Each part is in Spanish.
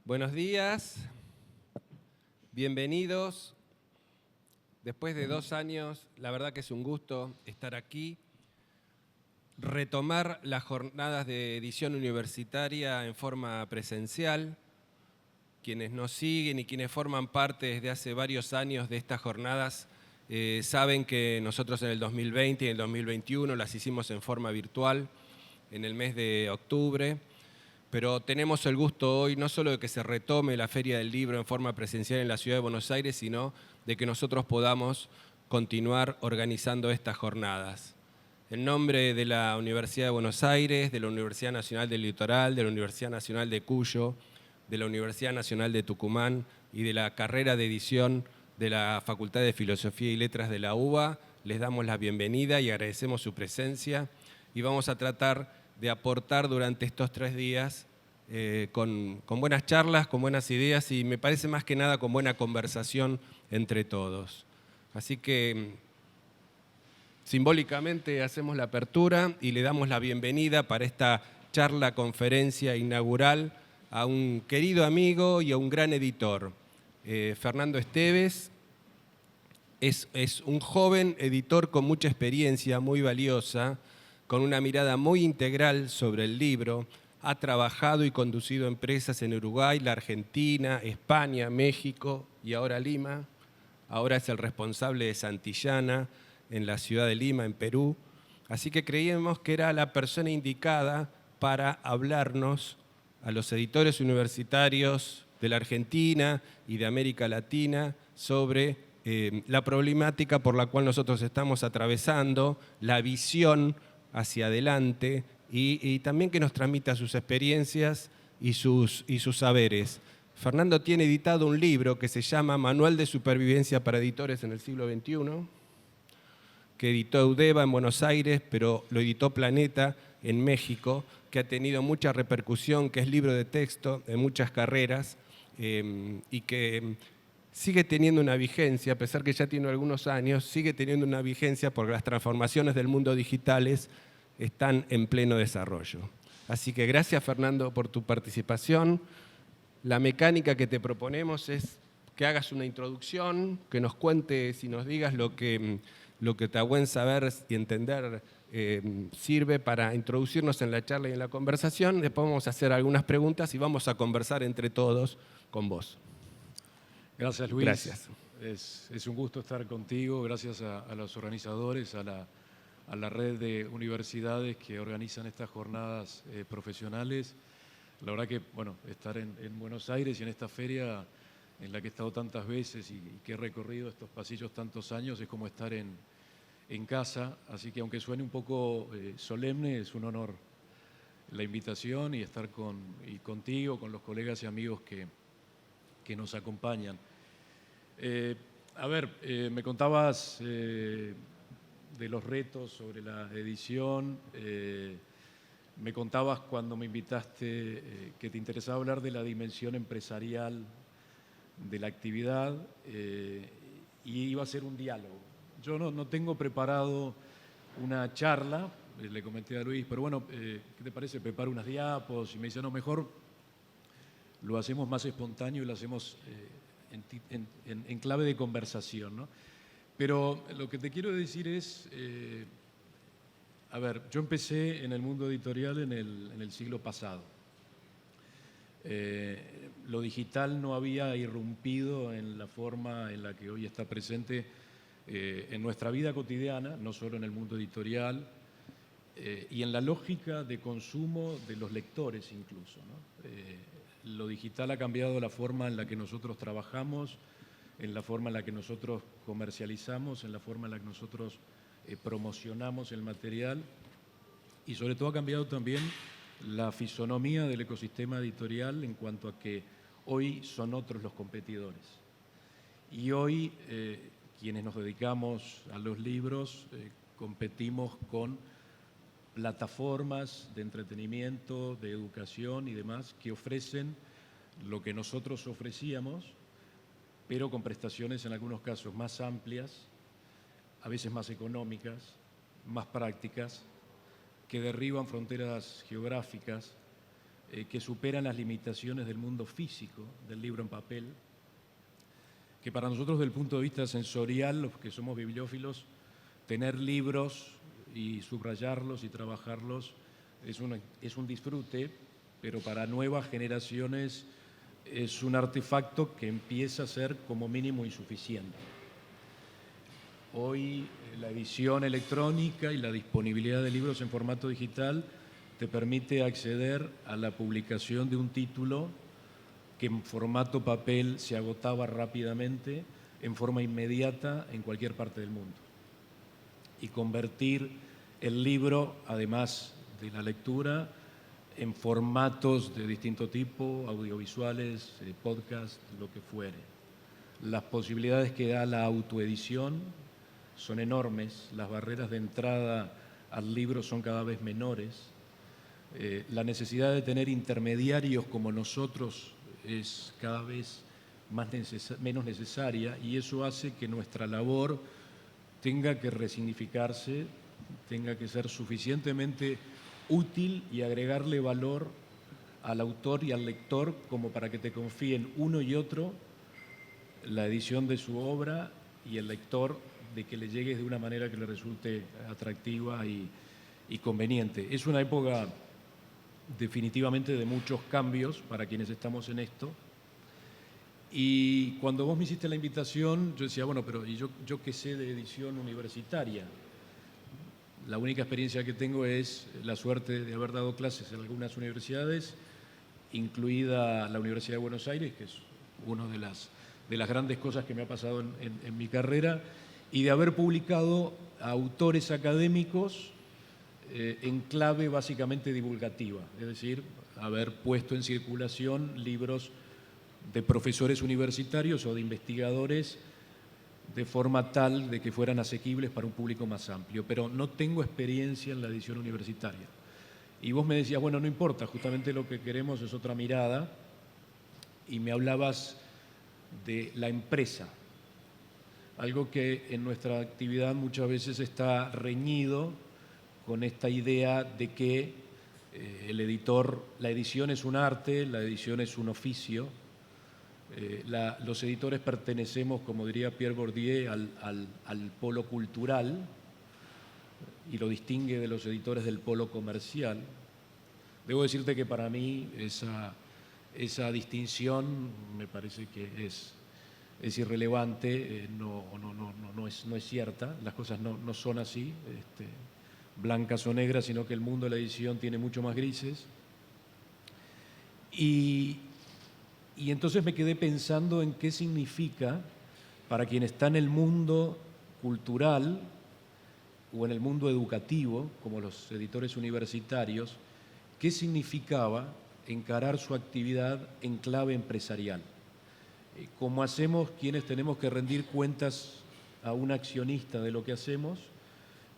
Buenos días, bienvenidos. Después de 2 años, la verdad que es un gusto estar aquí, retomar las jornadas de edición universitaria en forma presencial. Quienes nos siguen y quienes forman parte desde hace varios años de estas jornadas saben que nosotros en el 2020 y en el 2021 las hicimos en forma virtual en el mes de octubre. Pero tenemos el gusto hoy no solo de que se retome la Feria del Libro en forma presencial en la Ciudad de Buenos Aires, sino de que nosotros podamos continuar organizando estas jornadas. En nombre de la Universidad de Buenos Aires, de la Universidad Nacional del Litoral, de la Universidad Nacional de Cuyo, de la Universidad Nacional de Tucumán y de la carrera de edición de la Facultad de Filosofía y Letras de la UBA, les damos la bienvenida y agradecemos su presencia y vamos a tratar de aportar durante estos 3 días con buenas charlas, con buenas ideas y me parece más que nada con buena conversación entre todos. Así que simbólicamente hacemos la apertura y le damos la bienvenida para esta charla, conferencia inaugural a un querido amigo y a un gran editor. Fernando Esteves es un joven editor con mucha experiencia, muy valiosa, con una mirada muy integral sobre el libro. Ha trabajado y conducido empresas en Uruguay, la Argentina, España, México y ahora Lima. Ahora es el responsable de Santillana en la ciudad de Lima, en Perú. Así que creíamos que era la persona indicada para hablarnos a los editores universitarios de la Argentina y de América Latina sobre la problemática por la cual nosotros estamos atravesando, la visión hacia adelante y también que nos transmita sus experiencias y sus saberes. Fernando tiene editado un libro que se llama Manual de Supervivencia para Editores en el siglo XXI, que editó Eudeva en Buenos Aires, pero lo editó Planeta en México, que ha tenido mucha repercusión, que es libro de texto en muchas carreras y que sigue teniendo una vigencia, a pesar que ya tiene algunos años, sigue teniendo una vigencia porque las transformaciones del mundo digitales están en pleno desarrollo. Así que gracias, Fernando, por tu participación. La mecánica que te proponemos es que hagas una introducción, que nos cuentes y nos digas lo que te a buen saber y entender sirve para introducirnos en la charla y en la conversación. Después vamos a hacer algunas preguntas y vamos a conversar entre todos con vos. Gracias, Luis. Gracias. Es un gusto estar contigo. Gracias a los organizadores, a la red de universidades que organizan estas jornadas profesionales. La verdad que, bueno, estar en Buenos Aires y en esta feria en la que he estado tantas veces y que he recorrido estos pasillos tantos años es como estar en casa. Así que aunque suene un poco solemne, es un honor la invitación y estar contigo, con los colegas y amigos que nos acompañan. Me contabas de los retos sobre la edición. Me contabas cuando me invitaste que te interesaba hablar de la dimensión empresarial de la actividad y iba a ser un diálogo. Yo no tengo preparado una charla, le comenté a Luis, pero bueno, ¿qué te parece? Preparo unas diapos y me dice, no, mejor lo hacemos más espontáneo y lo hacemos en clave de conversación, ¿no? Pero lo que te quiero decir es, yo empecé en el mundo editorial en el siglo pasado. Lo digital no había irrumpido en la forma en la que hoy está presente en nuestra vida cotidiana, no solo en el mundo editorial, y en la lógica de consumo de los lectores incluso, ¿no? Lo digital ha cambiado la forma en la que nosotros trabajamos, en la forma en la que nosotros comercializamos, en la forma en la que nosotros promocionamos el material y sobre todo ha cambiado también la fisonomía del ecosistema editorial en cuanto a que hoy son otros los competidores. Y hoy quienes nos dedicamos a los libros competimos con plataformas de entretenimiento, de educación y demás que ofrecen lo que nosotros ofrecíamos, pero con prestaciones en algunos casos más amplias, a veces más económicas, más prácticas, que derriban fronteras geográficas, que superan las limitaciones del mundo físico, del libro en papel, que para nosotros desde el punto de vista sensorial, los que somos bibliófilos, tener libros y subrayarlos y trabajarlos es un disfrute, pero para nuevas generaciones es un artefacto que empieza a ser como mínimo insuficiente. Hoy la edición electrónica y la disponibilidad de libros en formato digital te permite acceder a la publicación de un título que en formato papel se agotaba rápidamente, en forma inmediata, en cualquier parte del mundo. Y convertir el libro, además de la lectura, en formatos de distinto tipo, audiovisuales, podcast, lo que fuere. Las posibilidades que da la autoedición son enormes, las barreras de entrada al libro son cada vez menores, la necesidad de tener intermediarios como nosotros es cada vez menos necesaria, y eso hace que nuestra labor tenga que resignificarse, tenga que ser suficientemente útil y agregarle valor al autor y al lector como para que te confíen uno y otro la edición de su obra, y el lector de que le llegues de una manera que le resulte atractiva y conveniente. Es una época definitivamente de muchos cambios para quienes estamos en esto. Y cuando vos me hiciste la invitación, yo decía, bueno, pero ¿y yo qué sé de edición universitaria? La única experiencia que tengo es la suerte de haber dado clases en algunas universidades, incluida la Universidad de Buenos Aires, que es una de las grandes cosas que me ha pasado en mi carrera, y de haber publicado a autores académicos en clave básicamente divulgativa, es decir, haber puesto en circulación libros de profesores universitarios o de investigadores de forma tal de que fueran asequibles para un público más amplio, pero no tengo experiencia en la edición universitaria. Y vos me decías, bueno, no importa, justamente lo que queremos es otra mirada, y me hablabas de la empresa, algo que en nuestra actividad muchas veces está reñido con esta idea de que el editor, la edición es un arte, la edición es un oficio. Los editores pertenecemos, como diría Pierre Bourdieu, al polo cultural, y lo distingue de los editores del polo comercial. Debo decirte que para mí esa distinción me parece que es irrelevante, no es cierta, las cosas no son así, blancas o negras, sino que el mundo de la edición tiene mucho más grises. Y entonces me quedé pensando en qué significa para quien está en el mundo cultural o en el mundo educativo, como los editores universitarios, qué significaba encarar su actividad en clave empresarial. Como hacemos quienes tenemos que rendir cuentas a un accionista de lo que hacemos,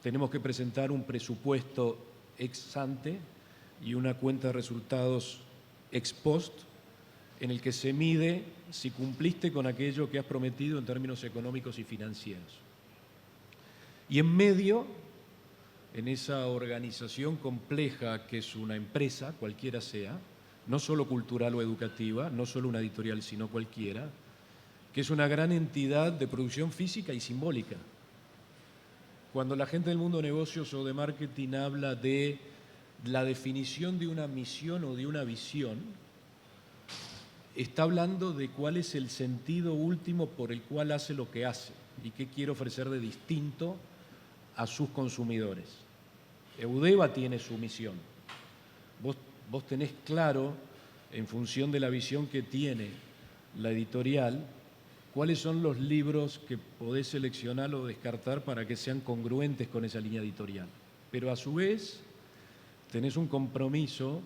tenemos que presentar un presupuesto ex ante y una cuenta de resultados ex post, en el que se mide si cumpliste con aquello que has prometido en términos económicos y financieros. Y en medio, en esa organización compleja que es una empresa, cualquiera sea, no solo cultural o educativa, no solo una editorial, sino cualquiera, que es una gran entidad de producción física y simbólica. Cuando la gente del mundo de negocios o de marketing habla de la definición de una misión o de una visión, está hablando de cuál es el sentido último por el cual hace lo que hace y qué quiere ofrecer de distinto a sus consumidores. Eudeva tiene su misión. Vos tenés claro, en función de la visión que tiene la editorial, cuáles son los libros que podés seleccionar o descartar para que sean congruentes con esa línea editorial. Pero a su vez tenés un compromiso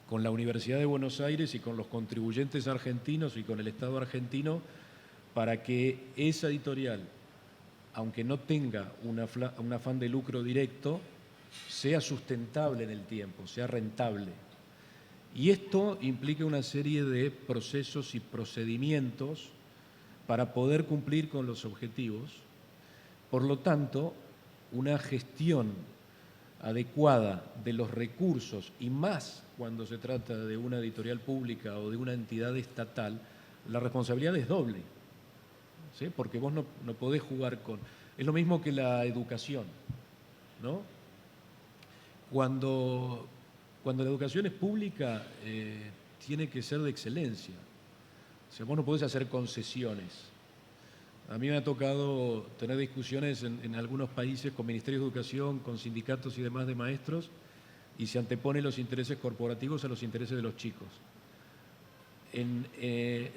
con la Universidad de Buenos Aires y con los contribuyentes argentinos y con el Estado argentino para que esa editorial, aunque no tenga un afán de lucro directo, sea sustentable en el tiempo, sea rentable. Y esto implica una serie de procesos y procedimientos para poder cumplir con los objetivos. Por lo tanto, una gestión adecuada de los recursos, y más cuando se trata de una editorial pública o de una entidad estatal, la responsabilidad es doble, ¿sí? Porque vos no podés jugar con... Es lo mismo que la educación, ¿no? Cuando la educación es pública, tiene que ser de excelencia. O sea, vos no podés hacer concesiones. A mí me ha tocado tener discusiones en algunos países con ministerios de educación, con sindicatos y demás de maestros, y se anteponen los intereses corporativos a los intereses de los chicos.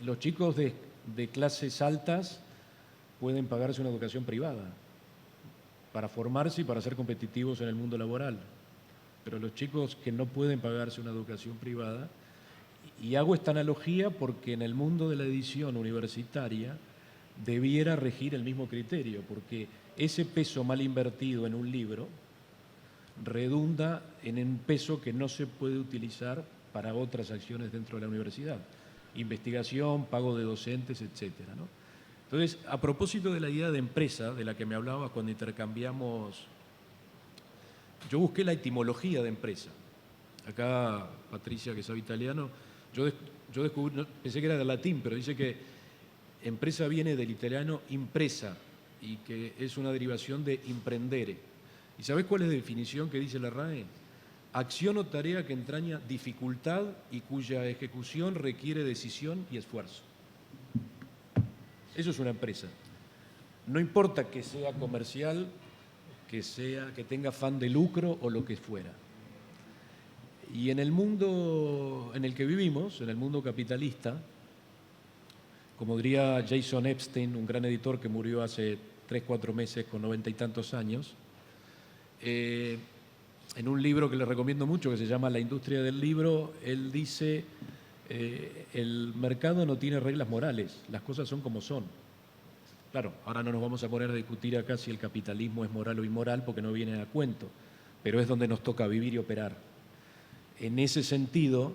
Los chicos de clases altas pueden pagarse una educación privada para formarse y para ser competitivos en el mundo laboral. Pero los chicos que no pueden pagarse una educación privada, y hago esta analogía porque en el mundo de la edición universitaria debiera regir el mismo criterio, porque ese peso mal invertido en un libro redunda en un peso que no se puede utilizar para otras acciones dentro de la universidad, investigación, pago de docentes, etcétera, ¿no? Entonces, a propósito de la idea de empresa de la que me hablabas cuando intercambiamos, yo busqué la etimología de empresa. Acá Patricia, que sabe italiano, yo descubrí, pensé que era del latín, pero dice que empresa viene del italiano impresa y que es una derivación de imprendere. ¿Y sabés cuál es la definición que dice la RAE? Acción o tarea que entraña dificultad y cuya ejecución requiere decisión y esfuerzo. Eso es una empresa. No importa que sea comercial, que tenga afán de lucro o lo que fuera. Y en el mundo en el que vivimos, en el mundo capitalista, como diría Jason Epstein, un gran editor que murió hace 3-4 meses con 90 y tantos años, en un libro que le recomiendo mucho que se llama La industria del libro, él dice, el mercado no tiene reglas morales, las cosas son como son. Claro, ahora no nos vamos a poner a discutir acá si el capitalismo es moral o inmoral porque no viene a cuento, pero es donde nos toca vivir y operar. En ese sentido,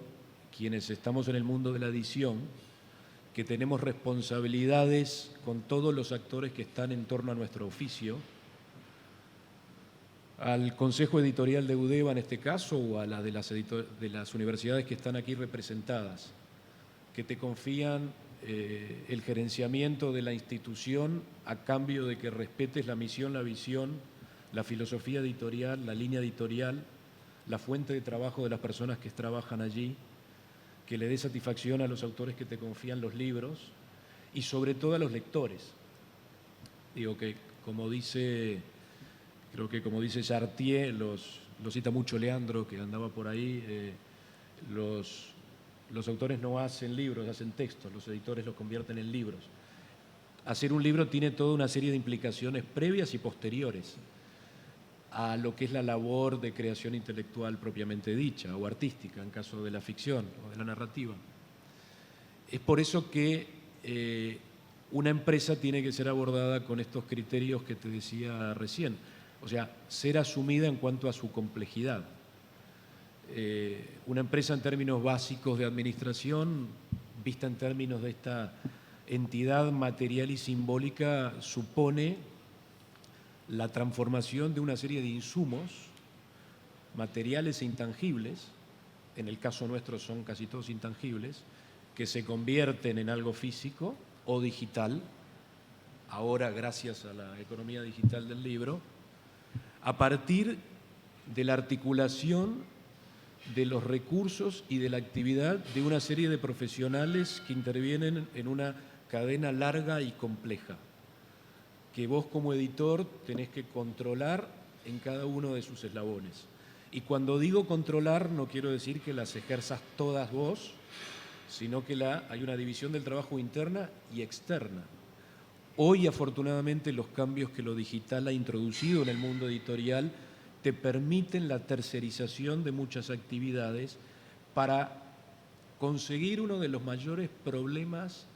quienes estamos en el mundo de la edición, que tenemos responsabilidades con todos los actores que están en torno a nuestro oficio, al Consejo Editorial de UDEVA en este caso, o a la de las universidades que están aquí representadas, que te confían el gerenciamiento de la institución a cambio de que respetes la misión, la visión, la filosofía editorial, la línea editorial, la fuente de trabajo de las personas que trabajan allí, que le dé satisfacción a los autores que te confían los libros y sobre todo a los lectores. Digo que creo que como dice Chartier, lo cita mucho Leandro, que andaba por ahí, los autores no hacen libros, hacen textos, los editores los convierten en libros. Hacer un libro tiene toda una serie de implicaciones previas y posteriores a lo que es la labor de creación intelectual propiamente dicha o artística, en caso de la ficción o de la narrativa. Es por eso que una empresa tiene que ser abordada con estos criterios que te decía recién, o sea, ser asumida en cuanto a su complejidad. Una empresa en términos básicos de administración, vista en términos de esta entidad material y simbólica, supone la transformación de una serie de insumos materiales e intangibles, en el caso nuestro son casi todos intangibles, que se convierten en algo físico o digital, ahora gracias a la economía digital del libro, a partir de la articulación de los recursos y de la actividad de una serie de profesionales que intervienen en una cadena larga y compleja, que vos como editor tenés que controlar en cada uno de sus eslabones. Y cuando digo controlar, no quiero decir que las ejerzas todas vos, sino que hay una división del trabajo interna y externa. Hoy, afortunadamente, los cambios que lo digital ha introducido en el mundo editorial te permiten la tercerización de muchas actividades para conseguir uno de los mayores problemas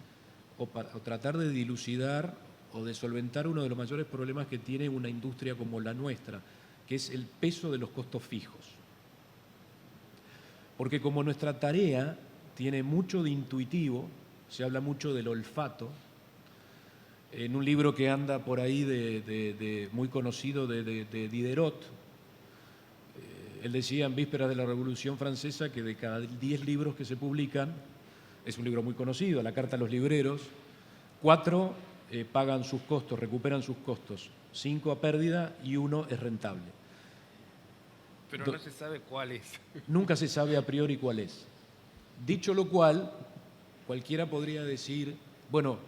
o tratar de dilucidar o de solventar uno de los mayores problemas que tiene una industria como la nuestra, que es el peso de los costos fijos. Porque como nuestra tarea tiene mucho de intuitivo, se habla mucho del olfato, en un libro que anda por ahí muy conocido de Diderot, Él decía en vísperas de la Revolución Francesa que de cada 10 libros que se publican, es un libro muy conocido, La Carta a los Libreros, 4 pagan sus costos, recuperan sus costos, 5 a pérdida y 1 es rentable. Pero no se sabe cuál es. Nunca se sabe a priori cuál es. Dicho lo cual, cualquiera podría decir, bueno,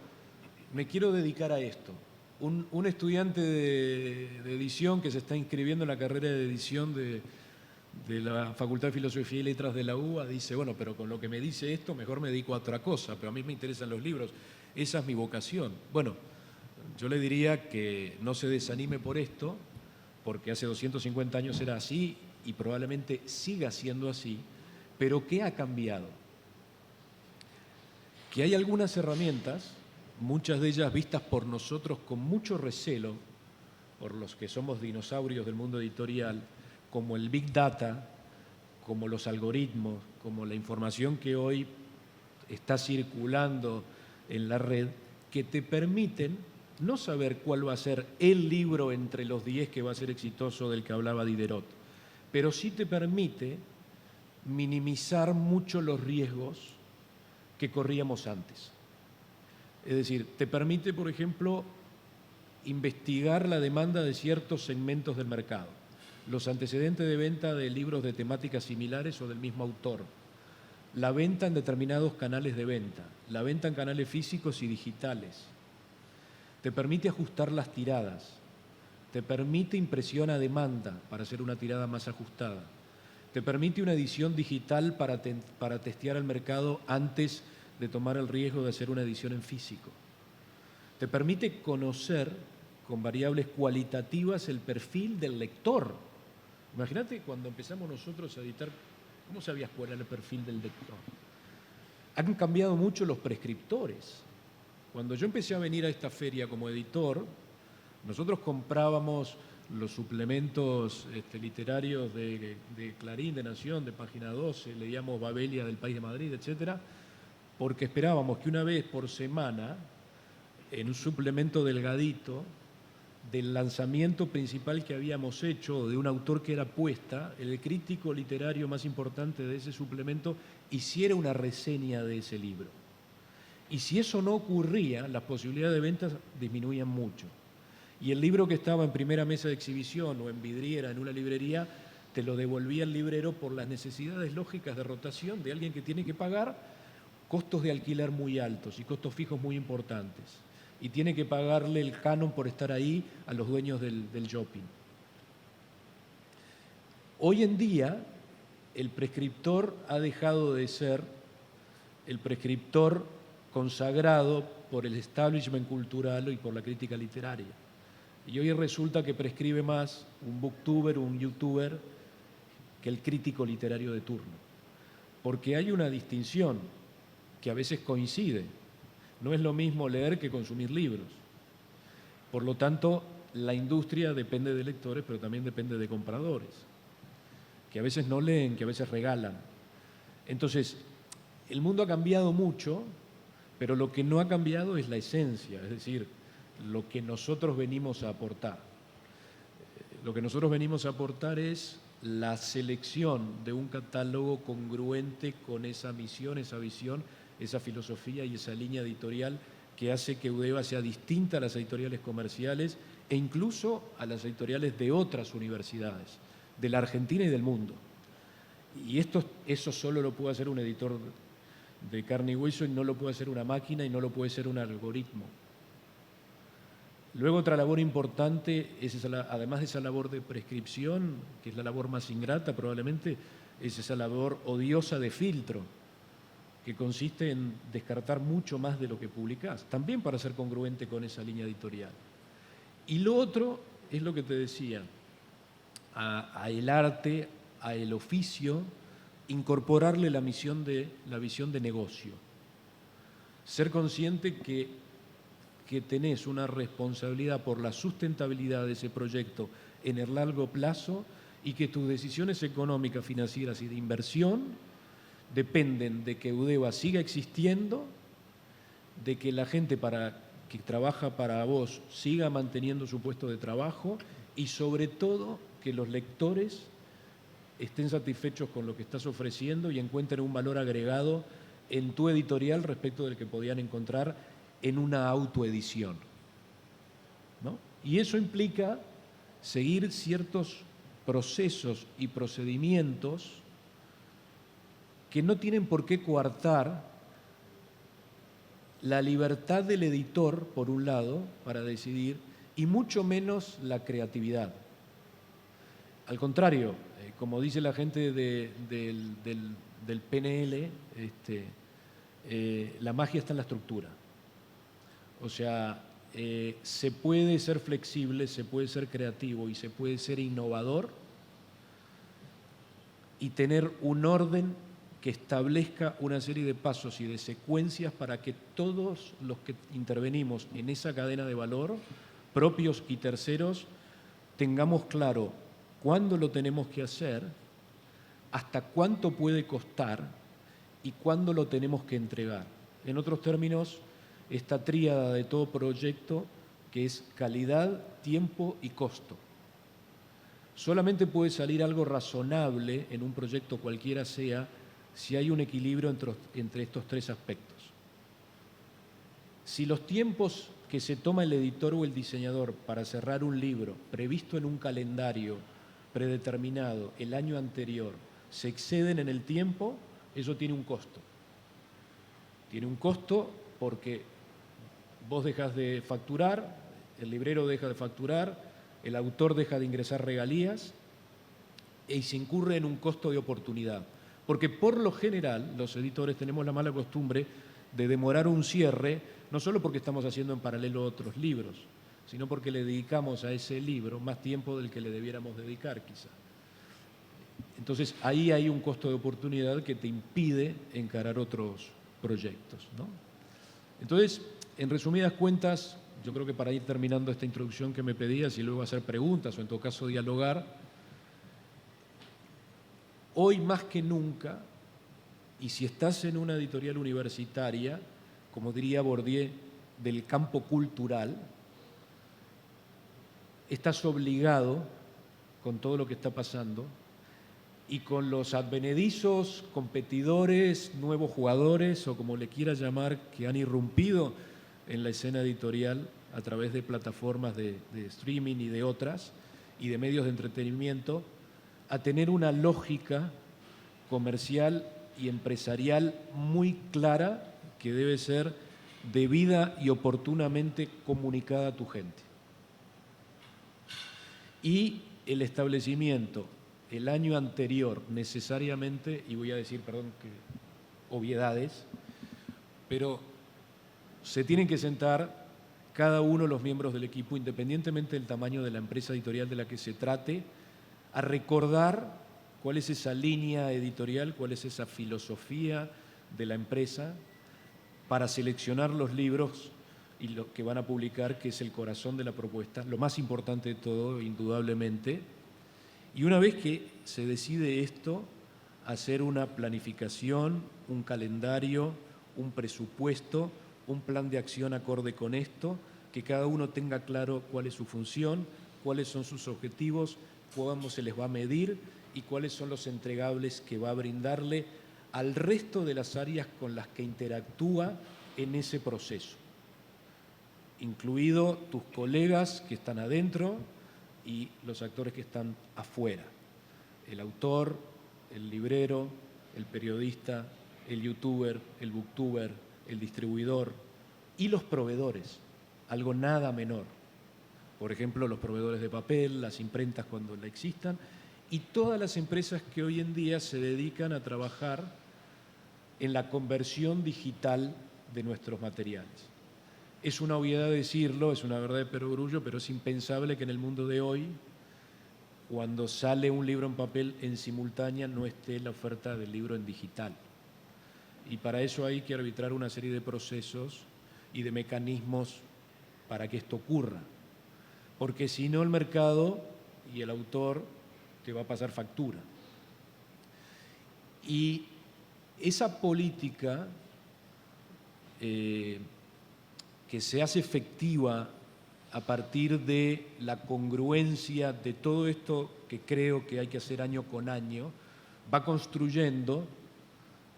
me quiero dedicar a esto. Un estudiante de edición que se está inscribiendo en la carrera de edición de la Facultad de Filosofía y Letras de la UBA dice, bueno, pero con lo que me dice esto, mejor me dedico a otra cosa, pero a mí me interesan los libros, esa es mi vocación. Bueno, yo le diría que no se desanime por esto, porque hace 250 años era así y probablemente siga siendo así, pero ¿qué ha cambiado? Que hay algunas herramientas, muchas de ellas vistas por nosotros con mucho recelo, por los que somos dinosaurios del mundo editorial, como el Big Data, como los algoritmos, como la información que hoy está circulando en la red, que te permiten no saber cuál va a ser el libro entre los 10 que va a ser exitoso del que hablaba Diderot, pero sí te permite minimizar mucho los riesgos que corríamos antes. Es decir, te permite, por ejemplo, investigar la demanda de ciertos segmentos del mercado, los antecedentes de venta de libros de temáticas similares o del mismo autor, la venta en determinados canales de venta, la venta en canales físicos y digitales. Te permite ajustar las tiradas, te permite impresión a demanda para hacer una tirada más ajustada, te permite una edición digital para testear el mercado antes de tomar el riesgo de hacer una edición en físico. Te permite conocer con variables cualitativas el perfil del lector. Imagínate cuando empezamos nosotros a editar, ¿cómo sabías cuál era el perfil del lector? Han cambiado mucho los prescriptores. Cuando yo empecé a venir a esta feria como editor, nosotros comprábamos los suplementos literarios de Clarín, de Nación, de Página 12, leíamos Babelia del País de Madrid, etcétera, porque esperábamos que una vez por semana, en un suplemento delgadito, del lanzamiento principal que habíamos hecho de un autor que era Puesta, el crítico literario más importante de ese suplemento hiciera una reseña de ese libro. Y si eso no ocurría, las posibilidades de ventas disminuían mucho. Y el libro que estaba en primera mesa de exhibición o en vidriera en una librería, te lo devolvía el librero por las necesidades lógicas de rotación de alguien que tiene que pagar costos de alquiler muy altos y costos fijos muy importantes. Y tiene que pagarle el canon por estar ahí a los dueños del shopping. Hoy en día, el prescriptor ha dejado de ser el prescriptor consagrado por el establishment cultural y por la crítica literaria. Y hoy resulta que prescribe más un booktuber o un youtuber que el crítico literario de turno. Porque hay una distinción que a veces coincide. No es lo mismo leer que consumir libros. Por lo tanto, la industria depende de lectores, pero también depende de compradores, que a veces no leen, que a veces regalan. Entonces, el mundo ha cambiado mucho, pero lo que no ha cambiado es la esencia, es decir, lo que nosotros venimos a aportar. Lo que nosotros venimos a aportar es la selección de un catálogo congruente con esa misión, esa visión, esa filosofía y esa línea editorial que hace que Eudeva sea distinta a las editoriales comerciales e incluso a las editoriales de otras universidades, de la Argentina y del mundo. Y eso solo lo puede hacer un editor de carne y hueso y no lo puede hacer una máquina y no lo puede hacer un algoritmo. Luego otra labor importante, además de esa labor de prescripción, que es la labor más ingrata probablemente, es esa labor odiosa de filtro, que consiste en descartar mucho más de lo que publicás, también para ser congruente con esa línea editorial. Y lo otro es lo que te decía, a el arte, a el oficio, incorporarle la visión de negocio. Ser consciente que tenés una responsabilidad por la sustentabilidad de ese proyecto en el largo plazo y que tus decisiones económicas, financieras y de inversión dependen de que Eudeva siga existiendo, de que la gente que trabaja para vos siga manteniendo su puesto de trabajo y sobre todo que los lectores estén satisfechos con lo que estás ofreciendo y encuentren un valor agregado en tu editorial respecto del que podían encontrar en una autoedición, ¿no? Y eso implica seguir ciertos procesos y procedimientos que no tienen por qué coartar la libertad del editor, por un lado, para decidir, y mucho menos la creatividad. Al contrario, como dice la gente del PNL, la magia está en la estructura. O sea, se puede ser flexible, se puede ser creativo y se puede ser innovador y tener un orden que establezca una serie de pasos y de secuencias para que todos los que intervenimos en esa cadena de valor, propios y terceros, tengamos claro cuándo lo tenemos que hacer, hasta cuánto puede costar y cuándo lo tenemos que entregar. En otros términos, esta tríada de todo proyecto que es calidad, tiempo y costo. Solamente puede salir algo razonable en un proyecto cualquiera sea si hay un equilibrio entre estos tres aspectos. Si los tiempos que se toma el editor o el diseñador para cerrar un libro previsto en un calendario predeterminado el año anterior se exceden en el tiempo, eso tiene un costo. Tiene un costo porque vos dejas de facturar, el librero deja de facturar, el autor deja de ingresar regalías y se incurre en un costo de oportunidad. Porque por lo general los editores tenemos la mala costumbre de demorar un cierre, no solo porque estamos haciendo en paralelo otros libros, sino porque le dedicamos a ese libro más tiempo del que le debiéramos dedicar quizá. Entonces ahí hay un costo de oportunidad que te impide encarar otros proyectos, ¿no? Entonces, en resumidas cuentas, yo creo que para ir terminando esta introducción que me pedías y luego hacer preguntas o en todo caso dialogar, hoy más que nunca, y si estás en una editorial universitaria, como diría Bourdieu, del campo cultural, estás obligado, con todo lo que está pasando, y con los advenedizos, competidores, nuevos jugadores, o como le quieras llamar, que han irrumpido en la escena editorial a través de plataformas de streaming y de otras, y de medios de entretenimiento, a tener una lógica comercial y empresarial muy clara que debe ser debida y oportunamente comunicada a tu gente. Y el establecimiento el año anterior necesariamente, y voy a decir, perdón, que obviedades, pero se tienen que sentar cada uno de los miembros del equipo, independientemente del tamaño de la empresa editorial de la que se trate, a recordar cuál es esa línea editorial, cuál es esa filosofía de la empresa para seleccionar los libros y los que van a publicar, que es el corazón de la propuesta, lo más importante de todo, indudablemente. Y una vez que se decide esto, hacer una planificación, un calendario, un presupuesto, un plan de acción acorde con esto, que cada uno tenga claro cuál es su función, cuáles son sus objetivos, cómo se les va a medir y cuáles son los entregables que va a brindarle al resto de las áreas con las que interactúa en ese proceso, incluido tus colegas que están adentro y los actores que están afuera, el autor, el librero, el periodista, el youtuber, el booktuber, el distribuidor y los proveedores, algo nada menor. Por ejemplo, los proveedores de papel, las imprentas cuando la existan, y todas las empresas que hoy en día se dedican a trabajar en la conversión digital de nuestros materiales. Es una obviedad decirlo, es una verdad de perogrullo, pero es impensable que en el mundo de hoy, cuando sale un libro en papel en simultánea, no esté la oferta del libro en digital. Y para eso hay que arbitrar una serie de procesos y de mecanismos para que esto ocurra. Porque si no, el mercado y el autor te va a pasar factura. Y esa política que se hace efectiva a partir de la congruencia de todo esto que creo que hay que hacer año con año, va construyendo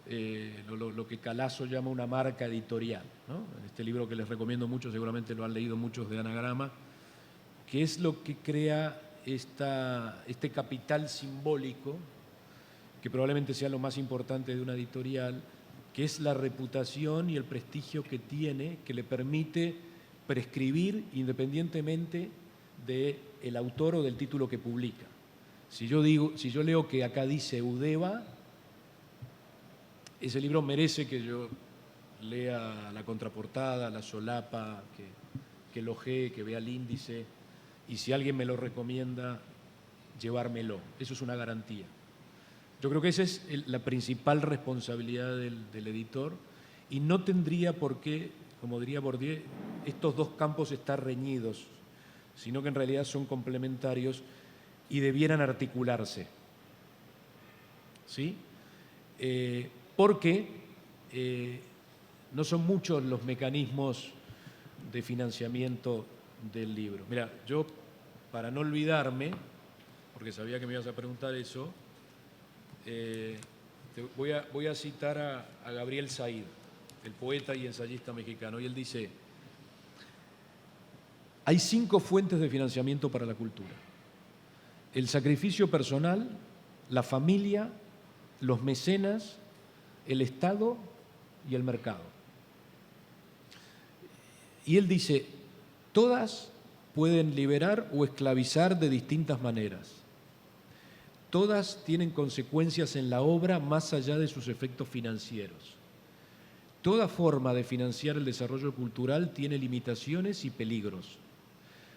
lo que Calazo llama una marca editorial, ¿no? En este libro que les recomiendo mucho, seguramente lo han leído muchos de Anagrama, que es lo que crea este capital simbólico, que probablemente sea lo más importante de una editorial, que es la reputación y el prestigio que tiene, que le permite prescribir independientemente del autor o del título que publica. Si yo leo que acá dice Udeva, ese libro merece que yo lea la contraportada, la solapa, que lo ojee, que vea el índice, y si alguien me lo recomienda, llevármelo. Eso es una garantía. Yo creo que esa es la principal responsabilidad del editor, y no tendría por qué, como diría Bourdieu, estos dos campos estar reñidos, sino que en realidad son complementarios y debieran articularse. ¿Sí? Porque no son muchos los mecanismos de financiamiento del libro. Mira, yo, para no olvidarme, porque sabía que me ibas a preguntar eso, voy a citar a Gabriel Said, el poeta y ensayista mexicano, y él dice: hay 5 fuentes de financiamiento para la cultura: el sacrificio personal, la familia, los mecenas, el Estado y el mercado. Y él dice, todas pueden liberar o esclavizar de distintas maneras. Todas tienen consecuencias en la obra más allá de sus efectos financieros. Toda forma de financiar el desarrollo cultural tiene limitaciones y peligros.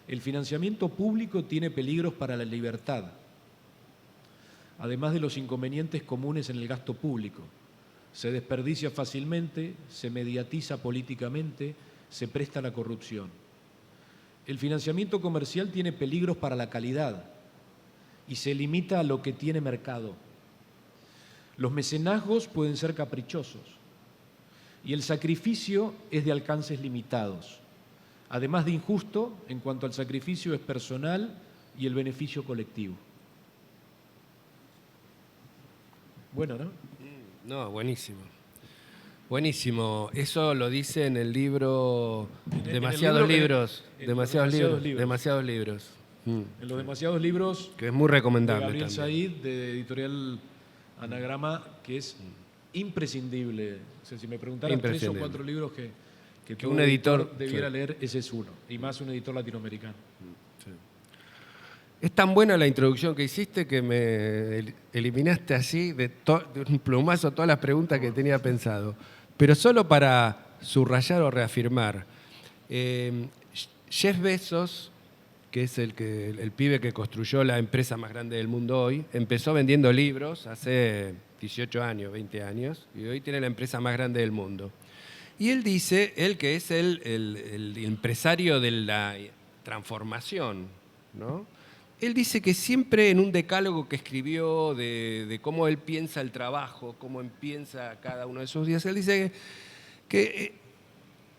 El financiamiento público tiene peligros para la libertad, además de los inconvenientes comunes en el gasto público. Se desperdicia fácilmente, se mediatiza políticamente, se presta a la corrupción. El financiamiento comercial tiene peligros para la calidad y se limita a lo que tiene mercado. Los mecenazgos pueden ser caprichosos y el sacrificio es de alcances limitados, además de injusto en cuanto al sacrificio es personal y el beneficio colectivo. Bueno, ¿no? No, buenísimo. Buenísimo. Eso lo dice en el libro Demasiados libros. Demasiados libros. En los demasiados libros. Que es muy recomendable de Gabriel también. Said, de editorial Anagrama, que es imprescindible. O sea, si me preguntaran 3 o 4 libros que todo un editor debiera leer, ese es uno. Y más un editor latinoamericano. Sí. Es tan buena la introducción que hiciste que me eliminaste así de un plumazo todas las preguntas que tenía pensado. Pero solo para subrayar o reafirmar. Jeff Bezos, que es el pibe que construyó la empresa más grande del mundo hoy, empezó vendiendo libros hace 18 años, 20 años, y hoy tiene la empresa más grande del mundo. Y él dice, él que es el empresario de la transformación, ¿no? Él dice que siempre en un decálogo que escribió de cómo él piensa el trabajo, cómo piensa cada uno de sus días, él dice que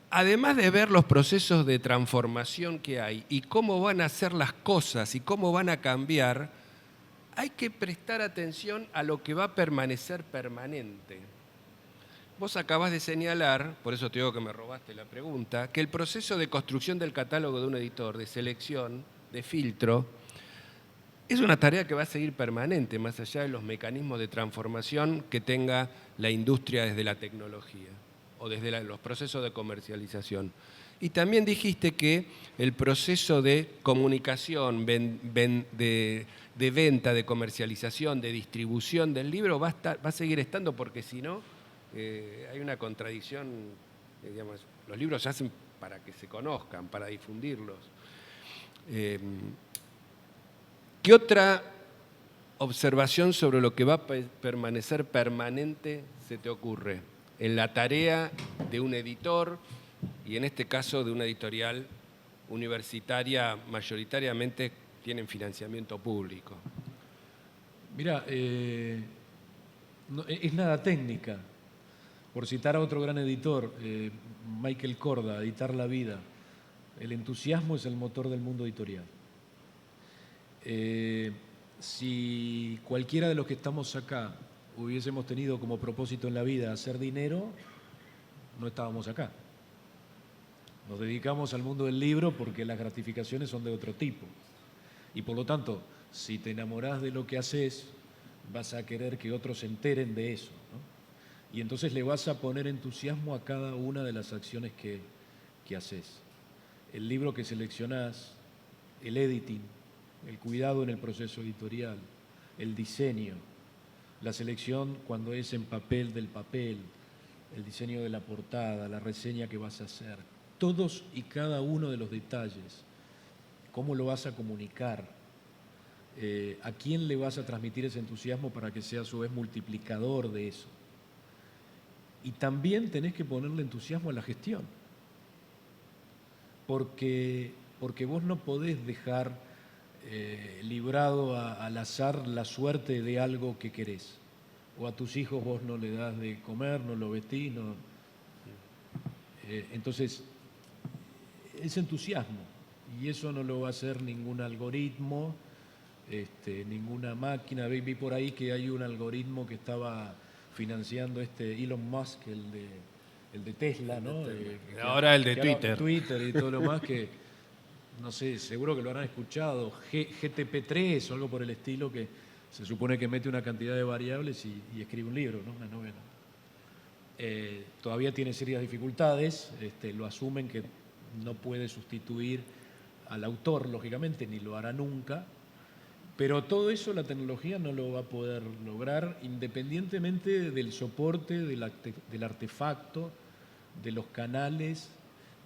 además de ver los procesos de transformación que hay y cómo van a ser las cosas y cómo van a cambiar, hay que prestar atención a lo que va a permanecer permanente. Vos acabás de señalar, por eso te digo que me robaste la pregunta, que el proceso de construcción del catálogo de un editor, de selección, de filtro, es una tarea que va a seguir permanente, más allá de los mecanismos de transformación que tenga la industria desde la tecnología o desde los procesos de comercialización. Y también dijiste que el proceso de comunicación, de venta, de comercialización, de distribución del libro va a seguir estando, porque si no, hay una contradicción. Digamos, los libros se hacen para que se conozcan, para difundirlos. ¿Qué otra observación sobre lo que va a permanecer permanente se te ocurre en la tarea de un editor y en este caso de una editorial universitaria? Mayoritariamente tienen financiamiento público. Mira, no, es nada técnica. Por citar a otro gran editor, Michael Korda, Editar la Vida, El entusiasmo es el motor del mundo editorial. Si cualquiera de los que estamos acá hubiésemos tenido como propósito en la vida hacer dinero, no estábamos acá. Nos dedicamos al mundo del libro porque las gratificaciones son de otro tipo. Y por lo tanto, si te enamorás de lo que haces, vas a querer que otros se enteren de eso, ¿no? Y entonces le vas a poner entusiasmo a cada una de las acciones que haces. El libro que seleccionás, el editing, el cuidado en el proceso editorial, el diseño, la selección cuando es en papel del papel, el diseño de la portada, la reseña que vas a hacer, todos y cada uno de los detalles, cómo lo vas a comunicar, a quién le vas a transmitir ese entusiasmo para que sea a su vez multiplicador de eso. Y también tenés que ponerle entusiasmo a la gestión, porque vos no podés dejar librado al azar la suerte de algo que querés. O a tus hijos vos no le das de comer, no lo vestís, no. Entonces, es entusiasmo, y eso no lo va a hacer ningún algoritmo, ninguna máquina. Vi por ahí que hay un algoritmo que estaba financiando Elon Musk, el de Tesla, ¿no? Ahora el de Twitter. Twitter y todo lo más, que no sé, seguro que lo habrán escuchado, GTP3 o algo por el estilo, que se supone que mete una cantidad de variables y escribe un libro, ¿no? Una novela. Todavía tiene serias dificultades, lo asumen que no puede sustituir al autor, lógicamente, ni lo hará nunca, pero todo eso la tecnología no lo va a poder lograr, independientemente del soporte, del artefacto, de los canales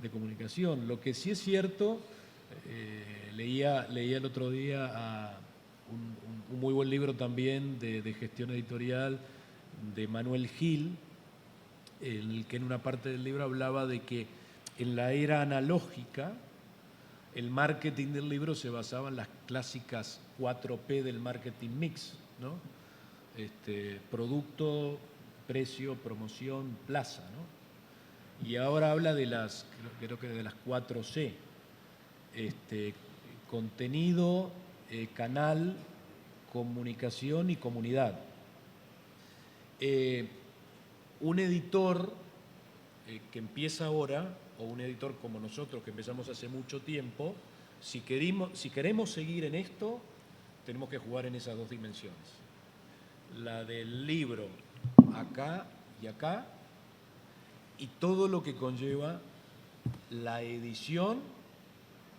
de comunicación. Lo que sí es cierto, leía el otro día un muy buen libro también de gestión editorial de Manuel Gil, en el que en una parte del libro hablaba de que en la era analógica el marketing del libro se basaba en las clásicas 4P del marketing mix, ¿no? Producto, precio, promoción, plaza, ¿no? Y ahora habla de creo que de las 4C, contenido, canal, comunicación y comunidad. Un editor que empieza ahora, o un editor como nosotros que empezamos hace mucho tiempo, si queremos seguir en esto, tenemos que jugar en esas dos dimensiones. La del libro acá y acá, y todo lo que conlleva la edición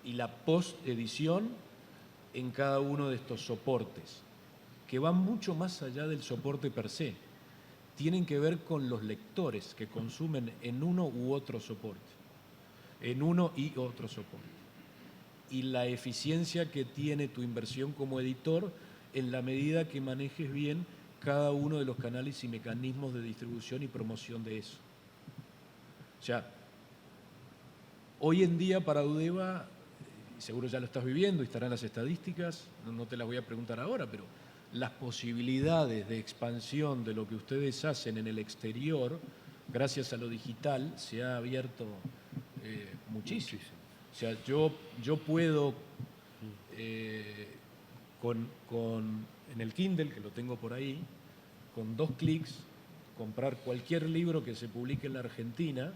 y la post-edición en cada uno de estos soportes, que van mucho más allá del soporte per se. Tienen que ver con los lectores que consumen en uno u otro soporte, en uno y otro soporte, y la eficiencia que tiene tu inversión como editor en la medida que manejes bien cada uno de los canales y mecanismos de distribución y promoción de eso. O sea, hoy en día para Audeva, seguro ya lo estás viviendo y estarán las estadísticas, no te las voy a preguntar ahora, pero las posibilidades de expansión de lo que ustedes hacen en el exterior, gracias a lo digital, se ha abierto muchísimo. O sea, yo puedo, en el Kindle, que lo tengo por ahí, con 2 clics, comprar cualquier libro que se publique en la Argentina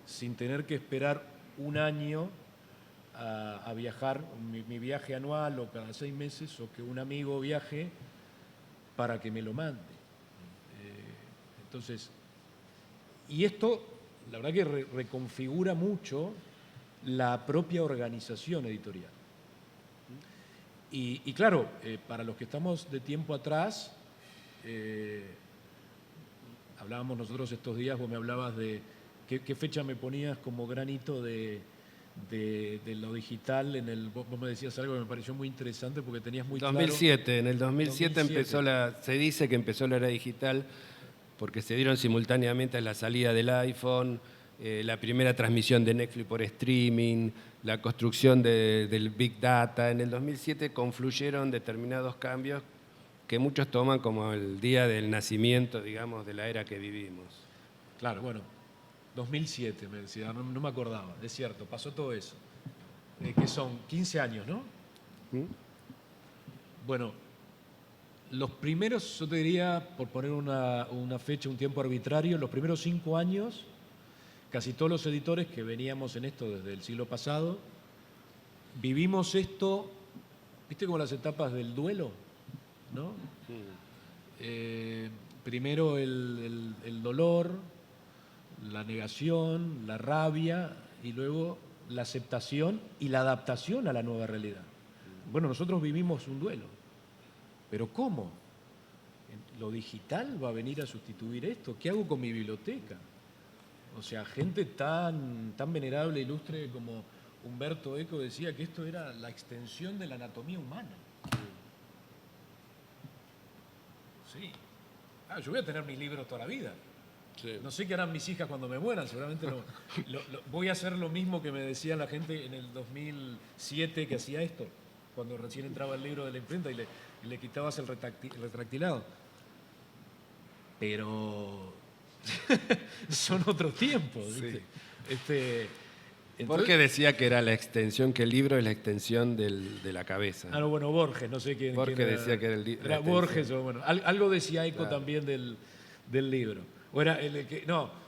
sin tener que esperar un año a viajar, mi viaje anual o cada 6 meses, o que un amigo viaje para que me lo mande. Entonces, y esto, la verdad que reconfigura mucho la propia organización editorial. Y claro, para los que estamos de tiempo atrás, hablábamos nosotros estos días, vos me hablabas de qué fecha me ponías como granito de lo digital, vos me decías algo que me pareció muy interesante porque tenías muy 2007, claro. en el 2007 se dice que empezó la era digital porque se dieron simultáneamente la salida del iPhone, la primera transmisión de Netflix por streaming, la construcción del Big Data. En el 2007 confluyeron determinados cambios que muchos toman como el día del nacimiento, digamos, de la era que vivimos. Claro, bueno, 2007 me decía, no me acordaba, es cierto, pasó todo eso. que son 15 años, ¿no? ¿Mm? Bueno, los primeros, yo te diría, por poner una fecha, un tiempo arbitrario, los primeros 5 años, casi todos los editores que veníamos en esto desde el siglo pasado, vivimos esto, ¿viste como las etapas del duelo? ¿No? Primero el dolor, la negación, la rabia y luego la aceptación y la adaptación a la nueva realidad. Bueno, nosotros vivimos un duelo, pero ¿cómo? ¿Lo digital va a venir a sustituir esto? ¿Qué hago con mi biblioteca? O sea, gente tan venerable, ilustre como Humberto Eco decía que esto era la extensión de la anatomía humana. Sí. Yo voy a tener mis libros toda la vida. Sí. No sé qué harán mis hijas cuando me mueran, seguramente voy a hacer lo mismo que me decía la gente en el 2007 que hacía esto, cuando recién entraba el libro de la imprenta y le quitabas el retractilado. Pero son otros tiempos. ¿Viste? Sí. Borges decía que era la extensión, que el libro es la extensión de la cabeza. No, bueno, Borges, no sé quién. Borges decía que era el libro. Era Borges, o bueno, algo decía Eco también del libro. O era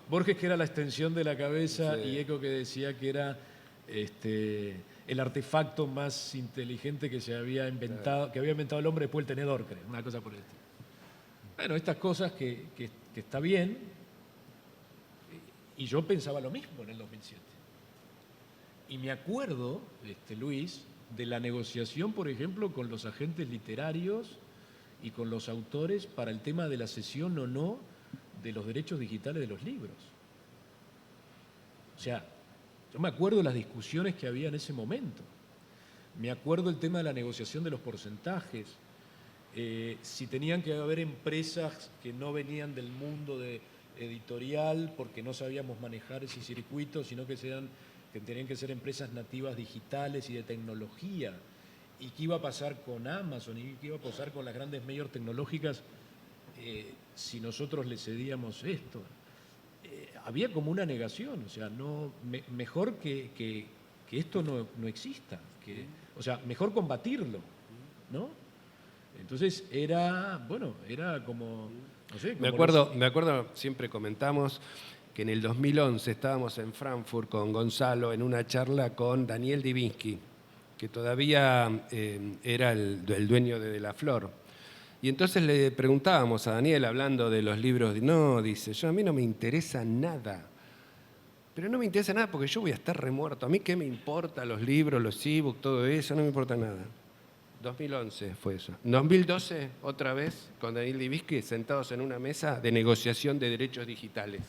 Borges que era la extensión de la cabeza y Eco que decía que era el artefacto más inteligente que se había inventado, que había inventado el hombre después del tenedor, creo, una cosa por el estilo. Bueno, estas cosas que está bien, y yo pensaba lo mismo en el 2007. Y me acuerdo, Luis, de la negociación, por ejemplo, con los agentes literarios y con los autores para el tema de la cesión o no de los derechos digitales de los libros. O sea, yo me acuerdo de las discusiones que había en ese momento. Me acuerdo el tema de la negociación de los porcentajes. Si tenían que haber empresas que no venían del mundo editorial porque no sabíamos manejar ese circuito, sino que tenían que ser empresas nativas digitales y de tecnología. ¿Y qué iba a pasar con Amazon? ¿Y qué iba a pasar con las grandes medios tecnológicas si nosotros le cedíamos esto? Había como una negación, o sea, mejor que esto no exista, o sea, mejor combatirlo, ¿no? Entonces era como, no sé. Me acuerdo, siempre comentamos que en el 2011 estábamos en Frankfurt con Gonzalo en una charla con Daniel Divinsky, que todavía era el dueño de La Flor. Y entonces le preguntábamos a Daniel, hablando de los libros, dice, a mí no me interesa nada. Pero no me interesa nada porque yo voy a estar remuerto. A mí qué me importa los libros, los e-books, todo eso, no me importa nada. 2011 fue eso. 2012, otra vez, con Daniel Divinsky, sentados en una mesa de negociación de derechos digitales.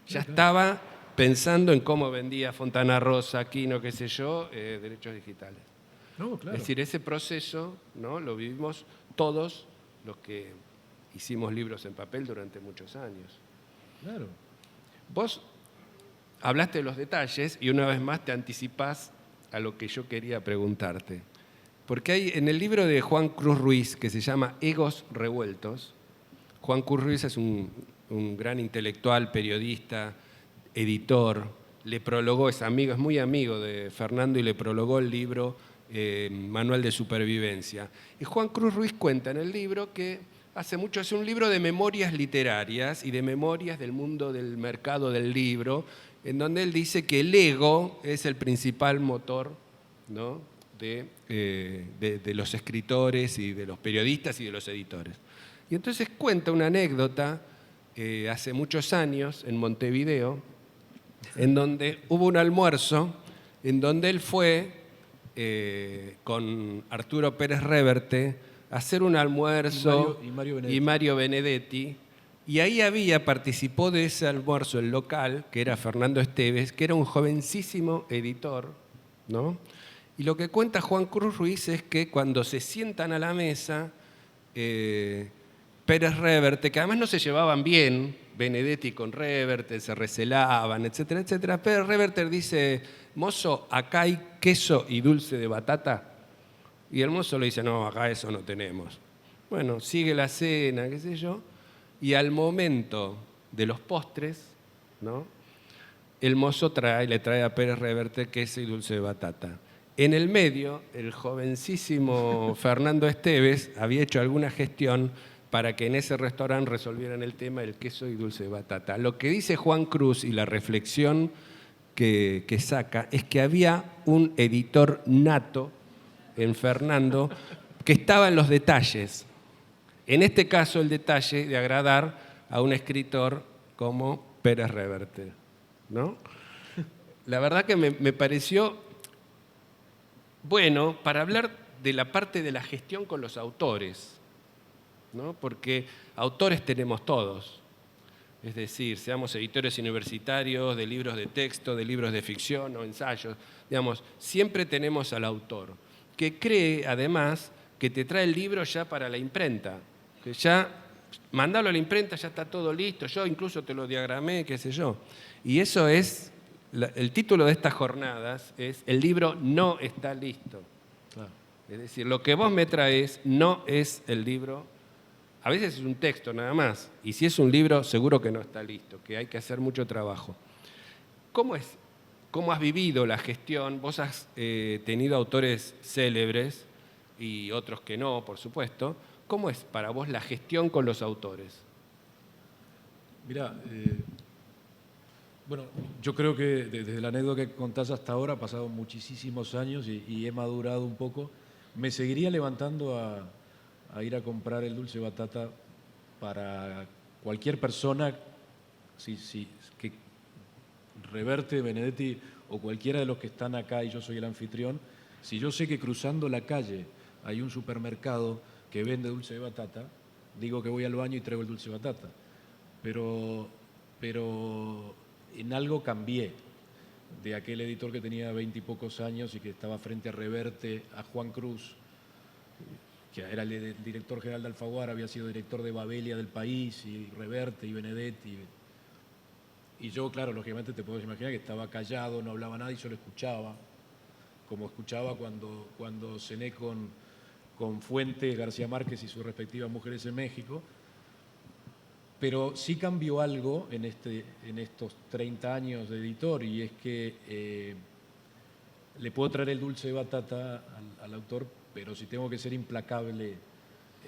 Ya estaba pensando en cómo vendía Fontana Rosa, Aquino, qué sé yo, derechos digitales. No, claro. Es decir, ese proceso, ¿no?, lo vivimos todos los que hicimos libros en papel durante muchos años. Claro. Vos hablaste de los detalles y una vez más te anticipás a lo que yo quería preguntarte. Porque hay en el libro de Juan Cruz Ruiz, que se llama Egos Revueltos, Juan Cruz Ruiz es un gran intelectual, periodista, editor, le prologó, es muy amigo de Fernando y le prologó el libro Manual de Supervivencia. Y Juan Cruz Ruiz cuenta en el libro que hace un libro de memorias literarias y de memorias del mundo del mercado del libro, en donde él dice que el ego es el principal motor, ¿no?, de los escritores y de los periodistas y de los editores. Y entonces cuenta una anécdota hace muchos años en Montevideo, en donde hubo un almuerzo, en donde él fue con Arturo Pérez Reverte a hacer un almuerzo y Mario Benedetti. Y ahí participó de ese almuerzo el local, que era Fernando Esteves, que era un jovencísimo editor, ¿no? Y lo que cuenta Juan Cruz Ruiz es que cuando se sientan a la mesa, Pérez Reverte, que además no se llevaban bien, Benedetti con Reverte, se recelaban, etcétera, etcétera. Pérez Reverte dice, mozo, acá hay queso y dulce de batata. Y el mozo le dice, no, acá eso no tenemos. Bueno, sigue la cena, qué sé yo, y al momento de los postres, ¿no?, el mozo le trae a Pérez Reverte queso y dulce de batata. En el medio, el jovencísimo Fernando Esteves había hecho alguna gestión para que en ese restaurante resolvieran el tema del queso y dulce de batata. Lo que dice Juan Cruz y la reflexión que saca es que había un editor nato en Fernando que estaba en los detalles. En este caso, el detalle de agradar a un escritor como Pérez Reverte, ¿no? La verdad que me pareció bueno para hablar de la parte de la gestión con los autores, ¿no? Porque autores tenemos todos. Es decir, seamos editores universitarios de libros de texto, de libros de ficción o ensayos, digamos, siempre tenemos al autor, que cree además que te trae el libro ya para la imprenta, que ya mandalo a la imprenta, ya está todo listo, yo incluso te lo diagramé, qué sé yo. Y eso es, el título de estas jornadas es El libro no está listo. Claro. Es decir, lo que vos me traes no es el libro. A veces es un texto nada más, y si es un libro seguro que no está listo, que hay que hacer mucho trabajo. ¿Cómo has vivido la gestión? Vos has tenido autores célebres y otros que no, por supuesto. ¿Cómo es para vos la gestión con los autores? Mira, bueno, yo creo que desde la anécdota que contás hasta ahora, ha pasado muchísimos años y he madurado un poco. Me seguiría levantando a ir a comprar el dulce batata para cualquier persona, que Reverte, Benedetti o cualquiera de los que están acá y yo soy el anfitrión, si yo sé que cruzando la calle hay un supermercado que vende dulce de batata, digo que voy al baño y traigo el dulce de batata. Pero en algo cambié de aquel editor que tenía 20 y pocos años y que estaba frente a Reverte, a Juan Cruz, que era el director general de Alfaguara, había sido director de Babelia del País, y Reverte y Benedetti. Y yo, claro, lógicamente te puedes imaginar que estaba callado, no hablaba nada y solo escuchaba, como escuchaba cuando cené con Fuentes, García Márquez y sus respectivas mujeres en México. Pero sí cambió algo en estos 30 años de editor, y es que le puedo traer el dulce de batata al autor, pero si tengo que ser implacable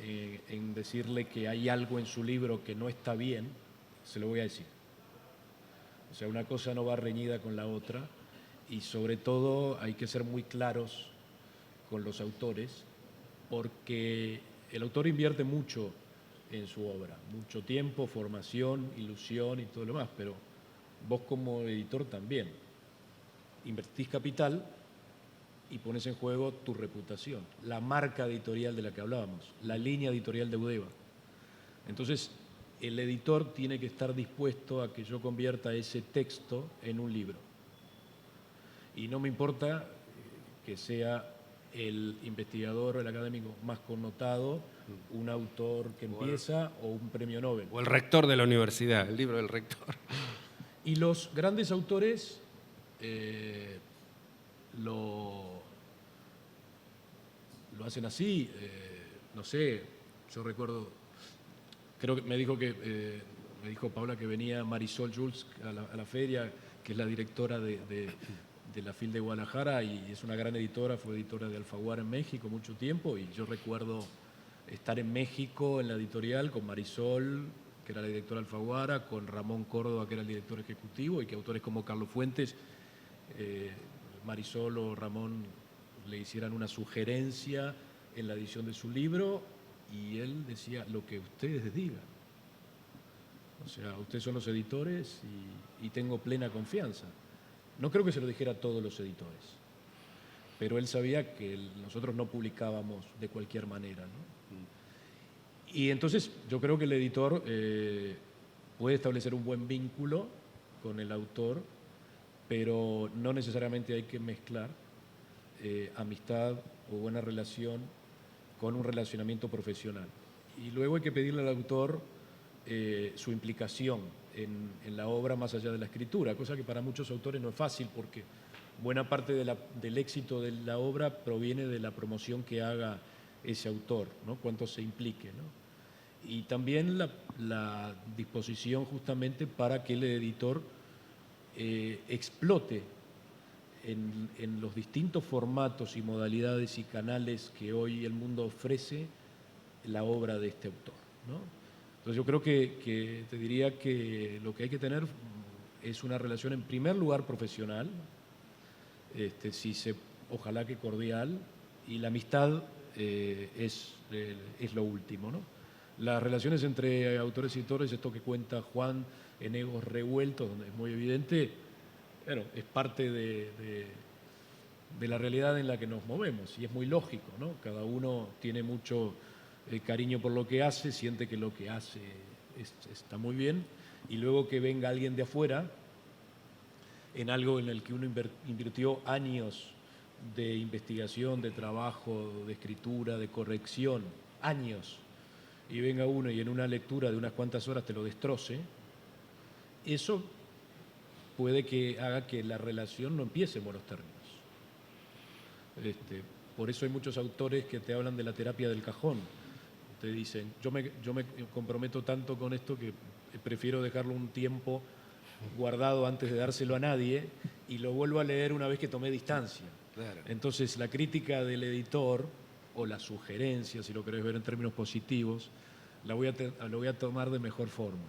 en decirle que hay algo en su libro que no está bien, se lo voy a decir. O sea, una cosa no va reñida con la otra, y sobre todo hay que ser muy claros con los autores, porque el autor invierte mucho en su obra, mucho tiempo, formación, ilusión y todo lo demás, pero vos como editor también invertís capital y pones en juego tu reputación, la marca editorial de la que hablábamos, la línea editorial de Eudeva. Entonces, el editor tiene que estar dispuesto a que yo convierta ese texto en un libro. Y no me importa que sea el investigador o el académico más connotado, un autor que empieza o un premio Nobel. O el rector de la universidad, el libro del rector. Y los grandes autores lo hacen así. No sé, yo recuerdo, creo que me dijo Paula que venía Marisol Jules a la feria, que es la directora de la FIL de Guadalajara, y es una gran editora, fue editora de Alfaguara en México mucho tiempo, y yo recuerdo estar en México en la editorial con Marisol, que era la directora de Alfaguara, con Ramón Córdoba, que era el director ejecutivo, y que autores como Carlos Fuentes, Marisol o Ramón le hicieran una sugerencia en la edición de su libro, y él decía, lo que ustedes digan. O sea, ustedes son los editores y tengo plena confianza. No creo que se lo dijera a todos los editores, pero él sabía que nosotros no publicábamos de cualquier manera, ¿no? Y entonces yo creo que el editor puede establecer un buen vínculo con el autor, pero no necesariamente hay que mezclar amistad o buena relación con un relacionamiento profesional. Y luego hay que pedirle al autor su implicación en la obra más allá de la escritura, cosa que para muchos autores no es fácil, porque buena parte del éxito de la obra proviene de la promoción que haga ese autor, ¿no? Cuánto se implique, ¿no? Y también la disposición justamente para que el editor explote en los distintos formatos y modalidades y canales que hoy el mundo ofrece la obra de este autor, ¿no? Entonces yo creo que te diría que lo que hay que tener es una relación en primer lugar profesional, ojalá que cordial, y la amistad es lo último, ¿no? Las relaciones entre autores y editores, esto que cuenta Juan, en egos revueltos, donde es muy evidente, bueno, es parte de la realidad en la que nos movemos, y es muy lógico, ¿no? Cada uno tiene mucho cariño por lo que hace, siente que lo que hace está muy bien, y luego que venga alguien de afuera en algo en el que uno invirtió años de investigación, de trabajo, de escritura, de corrección, años, y venga uno y en una lectura de unas cuantas horas te lo destroce, eso puede que haga que la relación no empiece en buenos términos. Por eso hay muchos autores que te hablan de la terapia del cajón. Te dicen, yo me comprometo tanto con esto que prefiero dejarlo un tiempo guardado antes de dárselo a nadie y lo vuelvo a leer una vez que tomé distancia. Claro. Entonces, la crítica del editor, o la sugerencia, si lo querés ver en términos positivos, lo voy a tomar de mejor forma.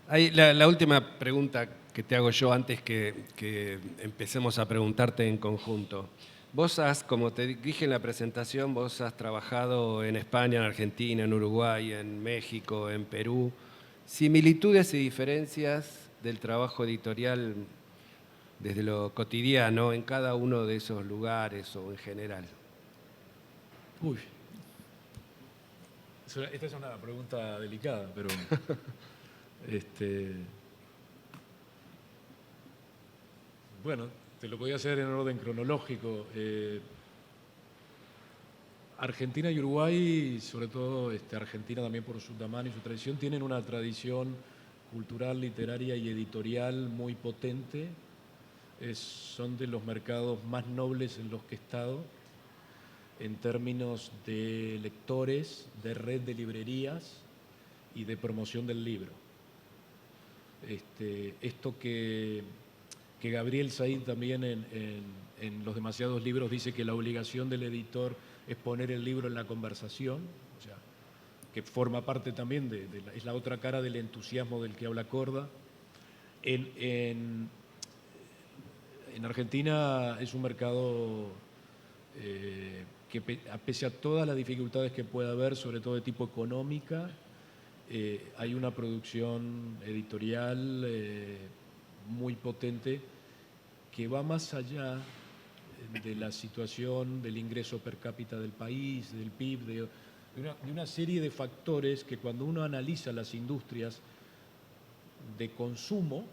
La última pregunta que te hago yo antes que empecemos a preguntarte en conjunto. Vos como te dije en la presentación, vos has trabajado en España, en Argentina, en Uruguay, en México, en Perú. Similitudes y diferencias del trabajo editorial desde lo cotidiano en cada uno de esos lugares o en general. Uy, esta es una pregunta delicada, pero bueno, te lo podía hacer en orden cronológico. Argentina y Uruguay, sobre todo Argentina también por su tamaño y su tradición, tienen una tradición cultural, literaria y editorial muy potente. Son de los mercados más nobles en los que he estado, en términos de lectores, de red de librerías y de promoción del libro. Esto que Gabriel Said también en Los demasiados libros dice que la obligación del editor es poner el libro en la conversación, o sea, que forma parte también es la otra cara del entusiasmo del que habla Korda. En Argentina es un mercado que pese a todas las dificultades que pueda haber, sobre todo de tipo económica, hay una producción editorial muy potente que va más allá de la situación del ingreso per cápita del país, del PIB, de una serie de factores que cuando uno analiza las industrias de consumo,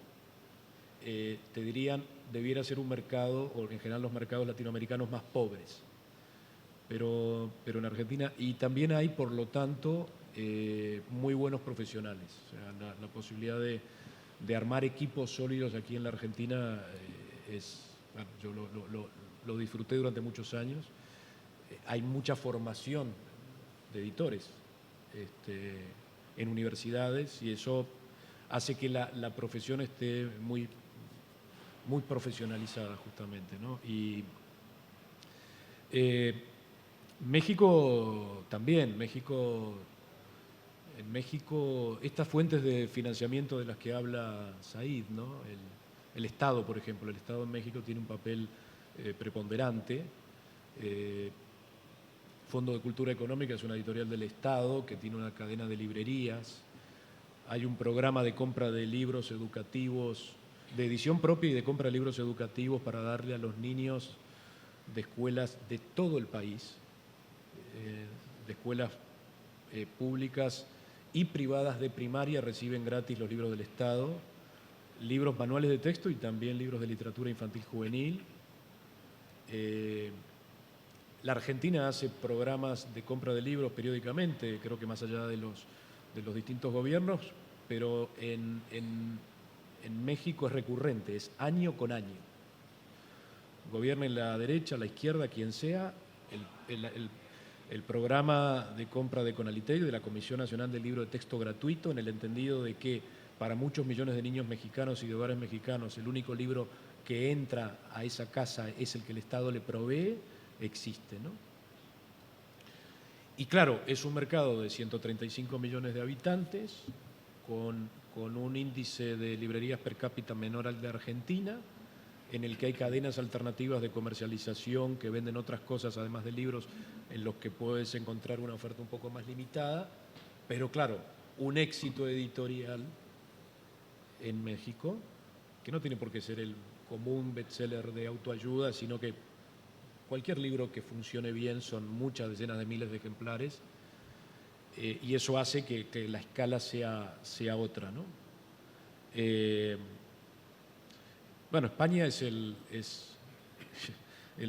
te dirían, debiera ser un mercado, o en general los mercados latinoamericanos más pobres. Pero en Argentina, y también hay, por lo tanto, muy buenos profesionales. O sea, la posibilidad de armar equipos sólidos aquí en la Argentina bueno, yo lo disfruté durante muchos años. Hay mucha formación de editores en universidades y eso hace que la profesión esté muy profesionalizada justamente, ¿no? Y México también, en México, estas fuentes de financiamiento de las que habla Said, ¿no? El Estado, por ejemplo, el Estado en México tiene un papel preponderante. Fondo de Cultura Económica es una editorial del Estado que tiene una cadena de librerías. Hay un programa de compra de libros educativos, de edición propia y de compra de libros educativos para darle a los niños de escuelas de todo el país, de escuelas públicas y privadas de primaria, reciben gratis los libros del Estado, libros manuales de texto y también libros de literatura infantil juvenil. La Argentina hace programas de compra de libros periódicamente, creo que más allá de los distintos gobiernos, pero en México es recurrente, es año con año. Gobierne la derecha, la izquierda, quien sea, el programa de compra de Conalitec, de la Comisión Nacional del Libro de Texto Gratuito, en el entendido de que para muchos millones de niños mexicanos y de hogares mexicanos el único libro que entra a esa casa es el que el Estado le provee, existe, ¿no? Y claro, es un mercado de 135 millones de habitantes, con un índice de librerías per cápita menor al de Argentina, en el que hay cadenas alternativas de comercialización que venden otras cosas además de libros, en los que puedes encontrar una oferta un poco más limitada, pero claro, un éxito editorial en México, que no tiene por qué ser el común bestseller de autoayuda, sino que cualquier libro que funcione bien son muchas decenas de miles de ejemplares, y eso hace que la escala sea otra, ¿no? Bueno, España es el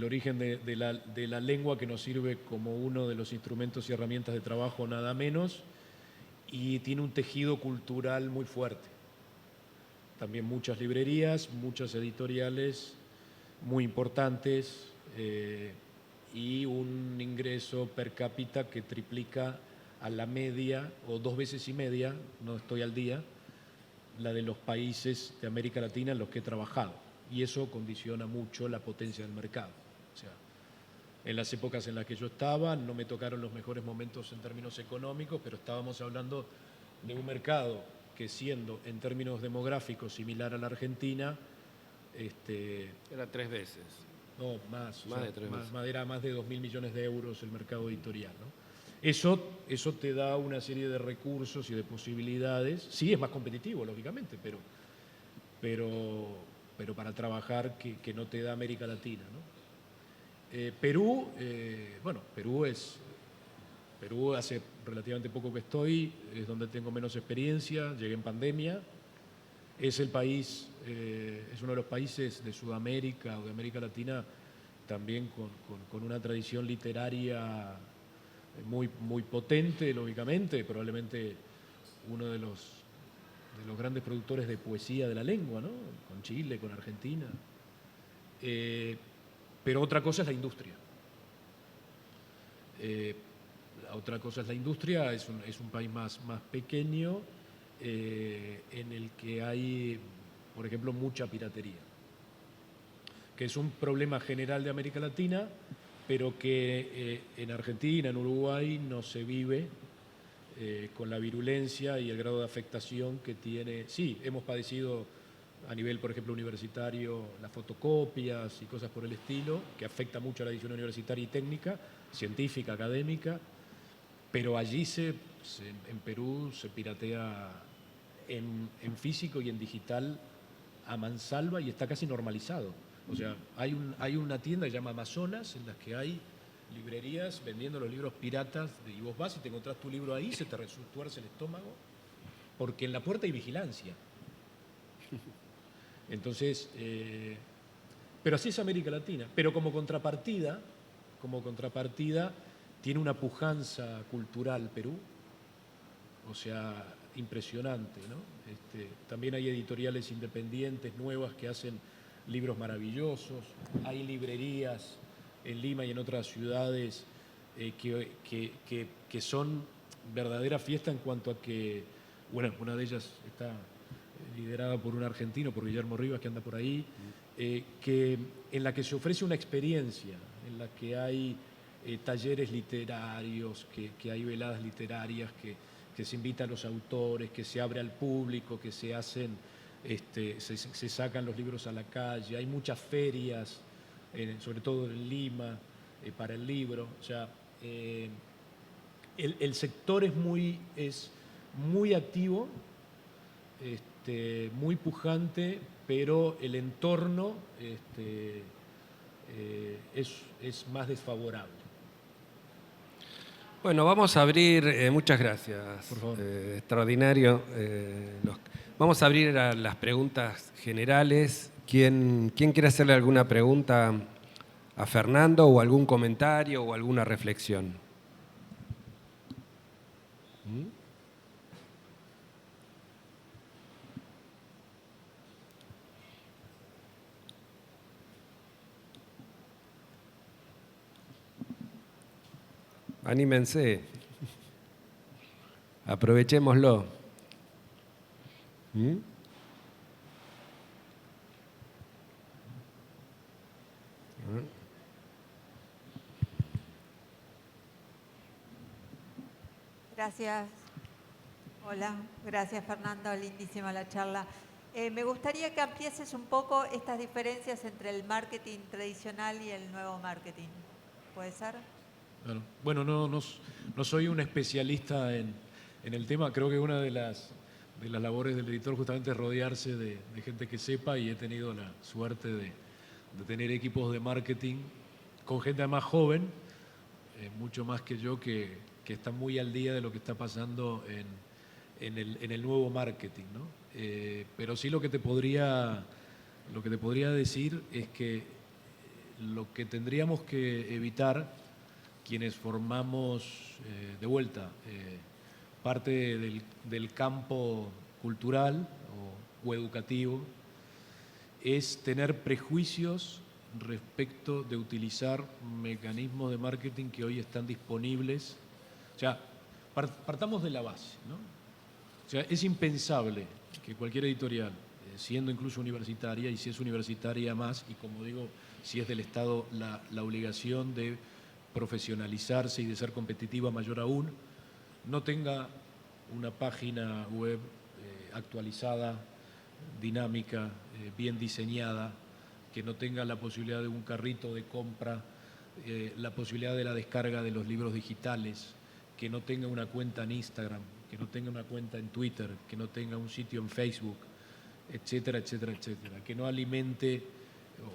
origen de la lengua que nos sirve como uno de los instrumentos y herramientas de trabajo, nada menos, y tiene un tejido cultural muy fuerte. También muchas librerías, muchas editoriales muy importantes, y un ingreso per cápita que triplica a la media, o 2 veces y media, no estoy al día, la de los países de América Latina en los que he trabajado. Y eso condiciona mucho la potencia del mercado. O sea, en las épocas en las que yo estaba no me tocaron los mejores momentos en términos económicos, pero estábamos hablando de un mercado que, siendo en términos demográficos similar a la Argentina, Era 3 veces. no, más, Más de 3 veces. era más de 2.000 millones de euros el mercado editorial, ¿no? Eso te da una serie de recursos y de posibilidades. Sí, es más competitivo, lógicamente, pero para trabajar que no te da América Latina, ¿no? Perú, bueno, Perú hace relativamente poco que estoy, es donde tengo menos experiencia, llegué en pandemia. Es el país, es uno de los países de Sudamérica o de América Latina también con una tradición literaria muy, muy potente, lógicamente, probablemente uno de los grandes productores de poesía de la lengua, ¿no? Con Chile, con Argentina. Pero otra cosa es la industria. Otra cosa es la industria, es un país más pequeño, en el que hay, por ejemplo, mucha piratería, que es un problema general de América Latina, pero que en Argentina, en Uruguay, no se vive con la virulencia y el grado de afectación que tiene. Sí, hemos padecido a nivel, por ejemplo, universitario, las fotocopias y cosas por el estilo, que afecta mucho a la edición universitaria y técnica, científica, académica, pero allí en Perú se piratea en físico y en digital a mansalva, y está casi normalizado. O sea, hay una tienda que se llama Amazonas, en la que hay librerías vendiendo los libros piratas, y vos vas y te encontrás tu libro ahí, se te retuerce el estómago, porque en la puerta hay vigilancia. Entonces, pero así es América Latina. Pero como contrapartida, tiene una pujanza cultural Perú, o sea, impresionante, ¿no? También hay editoriales independientes nuevas que hacen libros maravillosos, hay librerías en Lima y en otras ciudades que son verdadera fiesta, en cuanto a que, bueno, una de ellas está liderada por un argentino, por Guillermo Rivas, que anda por ahí, en la que se ofrece una experiencia, en la que hay talleres literarios, que hay veladas literarias, que se invita a los autores, que se abre al público, que se hacen, se sacan los libros a la calle, hay muchas ferias, sobre todo en Lima, para el libro. O sea, el sector es muy activo, muy pujante, pero el entorno es más desfavorable. Bueno, vamos a abrir, muchas gracias, Por favor. Extraordinario. Vamos a abrir a las preguntas generales. ¿Quién quiere hacerle alguna pregunta a Fernando, o algún comentario o alguna reflexión? Anímense, aprovechémoslo. ¿Mm? Gracias. Hola, gracias Fernando, lindísima la charla. Me gustaría que amplieses un poco estas diferencias entre el marketing tradicional y el nuevo marketing. ¿Puede ser? Claro. Bueno, no soy un especialista en el tema. Creo que una de las labores del editor justamente es rodearse de gente que sepa, y he tenido la suerte de tener equipos de marketing con gente más joven, mucho más que yo, que está muy al día de lo que está pasando en el nuevo marketing, ¿no? Pero sí lo que te podría decir es que lo que tendríamos que evitar quienes formamos de vuelta parte del campo cultural o educativo es tener prejuicios respecto de utilizar mecanismos de marketing que hoy están disponibles. O sea, partamos de la base, ¿no? O sea, es impensable que cualquier editorial, siendo incluso universitaria, y si es universitaria más, y como digo, si es del Estado la obligación de profesionalizarse y de ser competitiva mayor aún, no tenga una página web actualizada, dinámica, bien diseñada, que no tenga la posibilidad de un carrito de compra, la posibilidad de la descarga de los libros digitales, que no tenga una cuenta en Instagram, que no tenga una cuenta en Twitter, que no tenga un sitio en Facebook, etcétera, etcétera, etcétera, que no alimente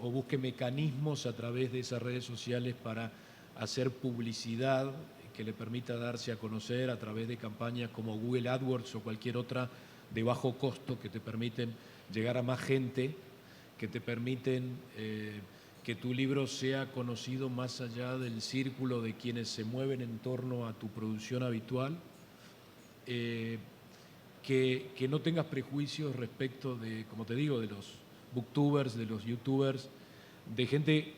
o busque mecanismos a través de esas redes sociales para hacer publicidad que le permita darse a conocer a través de campañas como Google AdWords o cualquier otra de bajo costo que te permiten llegar a más gente, que te permiten que tu libro sea conocido más allá del círculo de quienes se mueven en torno a tu producción habitual, que no tengas prejuicios respecto de, como te digo, de los booktubers, de los youtubers, de gente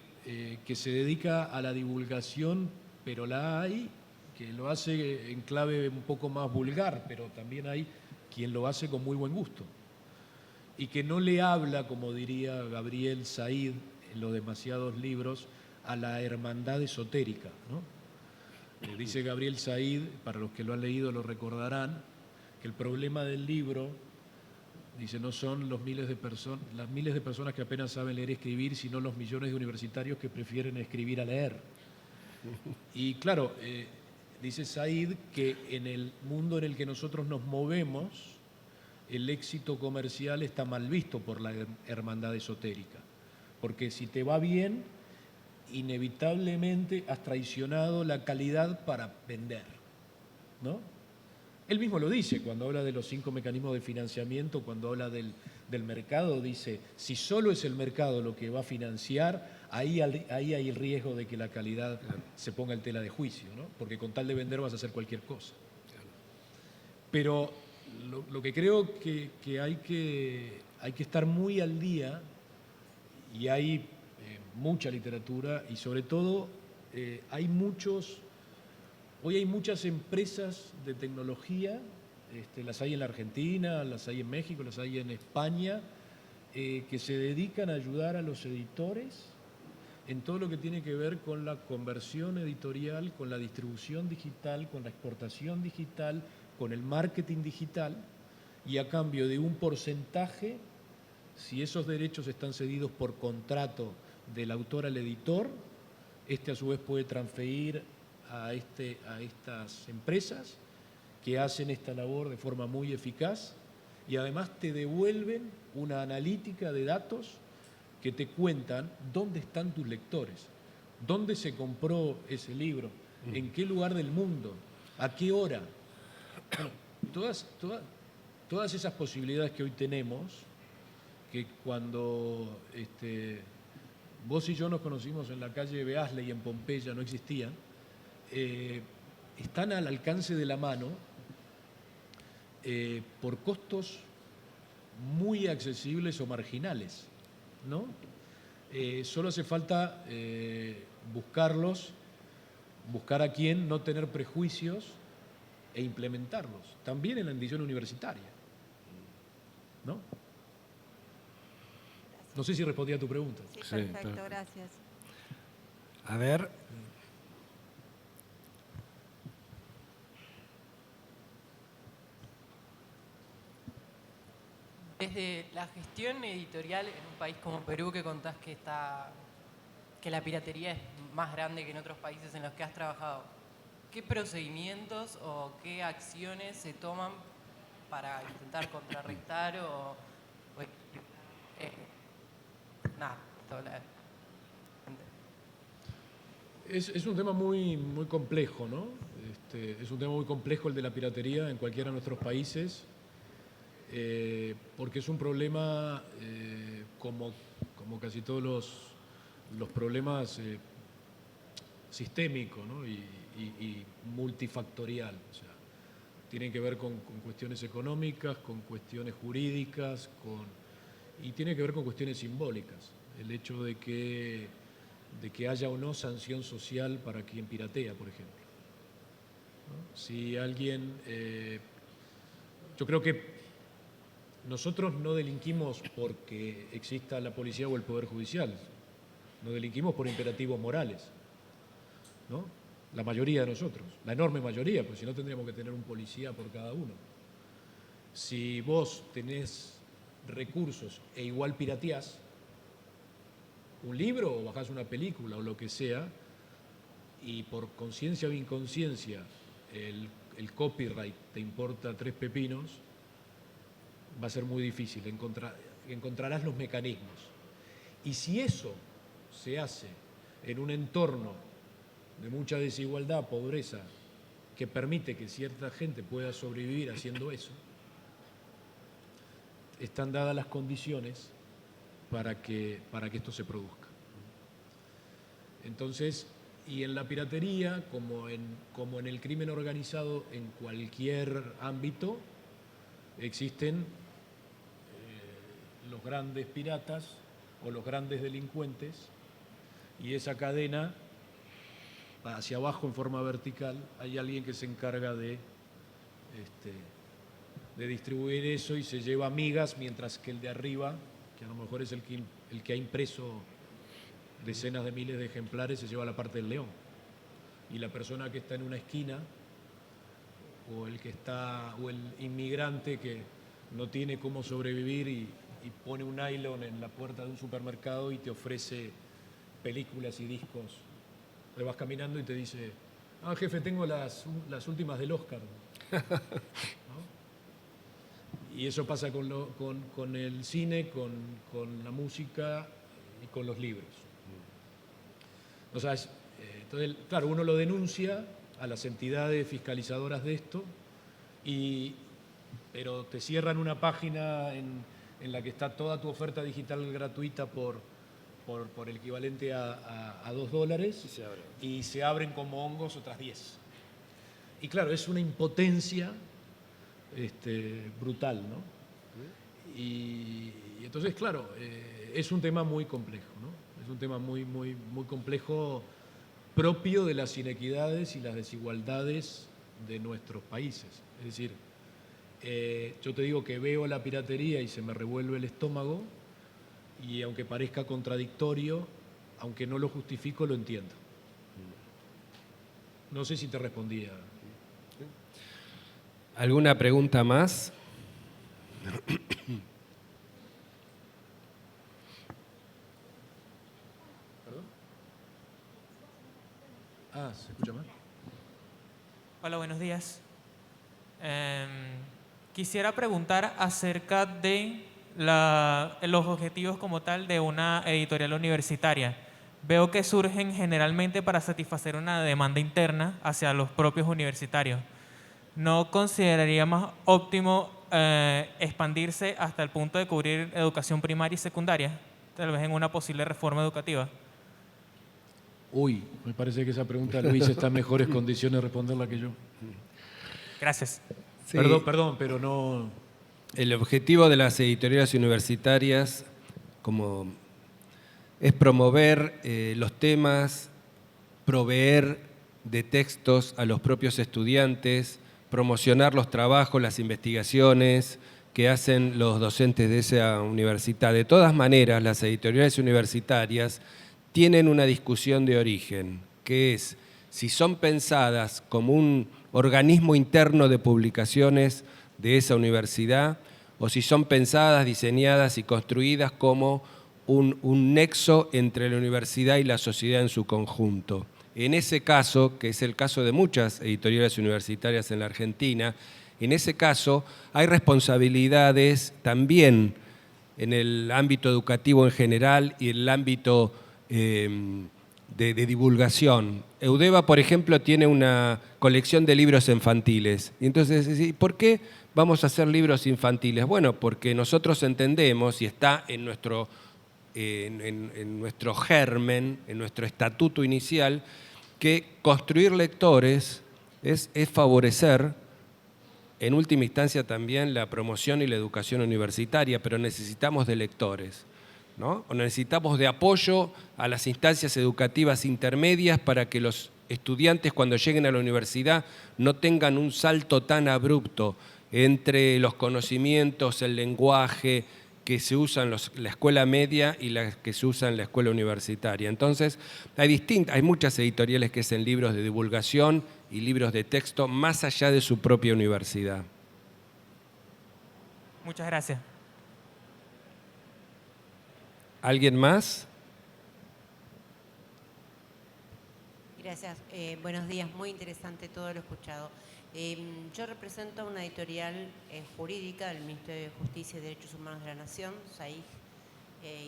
que se dedica a la divulgación, pero la hay que lo hace en clave un poco más vulgar, pero también hay quien lo hace con muy buen gusto y que no le habla, como diría Gabriel Said en los demasiados libros, a la hermandad esotérica, ¿no? Dice Gabriel Said, para los que lo han leído lo recordarán, que el problema del libro, dice, no son las miles de personas que apenas saben leer y escribir, sino los millones de universitarios que prefieren escribir a leer. Y claro, dice Said que en el mundo en el que nosotros nos movemos, el éxito comercial está mal visto por la hermandad esotérica, porque si te va bien, inevitablemente has traicionado la calidad para vender, ¿no? Él mismo lo dice cuando habla de los 5 mecanismos de financiamiento, cuando habla del mercado, dice, si solo es el mercado lo que va a financiar, ahí hay el riesgo de que la calidad se ponga en tela de juicio, ¿no? Porque con tal de vender vas a hacer cualquier cosa. Pero lo que creo que hay que estar muy al día, y hay mucha literatura, y sobre todo hoy hay muchas empresas de tecnología, las hay en la Argentina, las hay en México, las hay en España, que se dedican a ayudar a los editores en todo lo que tiene que ver con la conversión editorial, con la distribución digital, con la exportación digital, con el marketing digital, y a cambio de un porcentaje, si esos derechos están cedidos por contrato del autor al editor, a su vez puede transferir a estas empresas que hacen esta labor de forma muy eficaz, y además te devuelven una analítica de datos que te cuentan dónde están tus lectores, dónde se compró ese libro, en qué lugar del mundo, a qué hora. Bueno, todas esas posibilidades que hoy tenemos, que cuando vos y yo nos conocimos en la calle Beasley en Pompeya no existían, están al alcance de la mano por costos muy accesibles o marginales, ¿no? Solo hace falta buscarlos, buscar a quién, no tener prejuicios e implementarlos, también en la edición universitaria. ¿no? No sé si respondí a tu pregunta. Sí, Sí, perfecto, perfecto. gracias. A ver, Desde la gestión editorial en un país como Perú, que contás que la piratería es más grande que en otros países en los que has trabajado, ¿qué procedimientos o qué acciones se toman para intentar contrarrestar nada, toda la- Es un tema muy, muy complejo, ¿no? Es un tema muy complejo el de la piratería en cualquiera de nuestros países, porque es un problema como casi todos los problemas sistémico, ¿no? y multifactorial. O sea, tienen que ver con cuestiones económicas, con cuestiones jurídicas, y tiene que ver con cuestiones simbólicas. El hecho de que haya o no sanción social para quien piratea, por ejemplo, ¿no? Si alguien... yo creo que nosotros no delinquimos porque exista la policía o el Poder Judicial, no delinquimos por imperativos morales, ¿no? La mayoría de nosotros, la enorme mayoría, pues si no tendríamos que tener un policía por cada uno. Si vos tenés recursos e igual pirateás un libro o bajás una película o lo que sea, y por conciencia o inconsciencia el copyright te importa 3 pepinos, va a ser muy difícil, encontrarás los mecanismos. Y si eso se hace en un entorno de mucha desigualdad, pobreza, que permite que cierta gente pueda sobrevivir haciendo eso, están dadas las condiciones para que esto se produzca. Entonces, y en la piratería, como en el crimen organizado en cualquier ámbito, existen los grandes piratas o los grandes delincuentes, y esa cadena hacia abajo en forma vertical hay alguien que se encarga de distribuir eso y se lleva migas, mientras que el de arriba, que a lo mejor es el que ha impreso decenas de miles de ejemplares, se lleva la parte del león. Y la persona que está en una esquina, o el inmigrante que no tiene cómo sobrevivir y pone un nylon en la puerta de un supermercado y te ofrece películas y discos. Le vas caminando y te dice: ah, jefe, tengo las últimas del Oscar. ¿No? Y eso pasa con el cine, con la música y con los libros. O sea, entonces, claro, uno lo denuncia a las entidades fiscalizadoras de esto, pero te cierran una página en la que está toda tu oferta digital gratuita por el equivalente a $2, y se abren como hongos otras 10. Y claro, es una impotencia brutal, ¿no? Y entonces, claro, es un tema muy complejo, ¿no? Es un tema muy, muy, muy complejo, propio de las inequidades y las desigualdades de nuestros países. Es decir, yo te digo que veo la piratería y se me revuelve el estómago, y aunque parezca contradictorio, aunque no lo justifico, lo entiendo. No sé si te respondía. ¿Alguna pregunta más? ¿Perdón? Ah, ¿se escucha mal? Hola, buenos días. Quisiera preguntar acerca de los objetivos como tal de una editorial universitaria. Veo que surgen generalmente para satisfacer una demanda interna hacia los propios universitarios. ¿No consideraría más óptimo expandirse hasta el punto de cubrir educación primaria y secundaria, tal vez en una posible reforma educativa? Uy, me parece que esa pregunta Luis está en mejores condiciones de responderla que yo. Gracias. Sí. Perdón, pero no... El objetivo de las editoriales universitarias es promover los temas, proveer de textos a los propios estudiantes, promocionar los trabajos, las investigaciones, que hacen los docentes de esa universidad. De todas maneras, las editoriales universitarias tienen una discusión de origen, que es si son pensadas como un organismo interno de publicaciones de esa universidad o si son pensadas, diseñadas y construidas como un nexo entre la universidad y la sociedad en su conjunto. En ese caso, que es el caso de muchas editoriales universitarias en la Argentina, en ese caso hay responsabilidades también en el ámbito educativo en general y en el ámbito de divulgación. Eudeva, por ejemplo, tiene una colección de libros infantiles. Y entonces, ¿por qué vamos a hacer libros infantiles? Bueno, porque nosotros entendemos, y está en nuestro germen, en nuestro estatuto inicial, que construir lectores es favorecer, en última instancia también, la promoción y la educación universitaria, pero necesitamos de lectores, ¿no? O necesitamos de apoyo a las instancias educativas intermedias para que los estudiantes cuando lleguen a la universidad no tengan un salto tan abrupto entre los conocimientos, el lenguaje que se usa en la escuela media y las que se usa en la escuela universitaria. Entonces, hay muchas editoriales que hacen libros de divulgación y libros de texto más allá de su propia universidad. Muchas gracias. ¿Alguien más? Gracias. Buenos días. Muy interesante todo lo escuchado. Yo represento una editorial jurídica del Ministerio de Justicia y Derechos Humanos de la Nación, SAIG,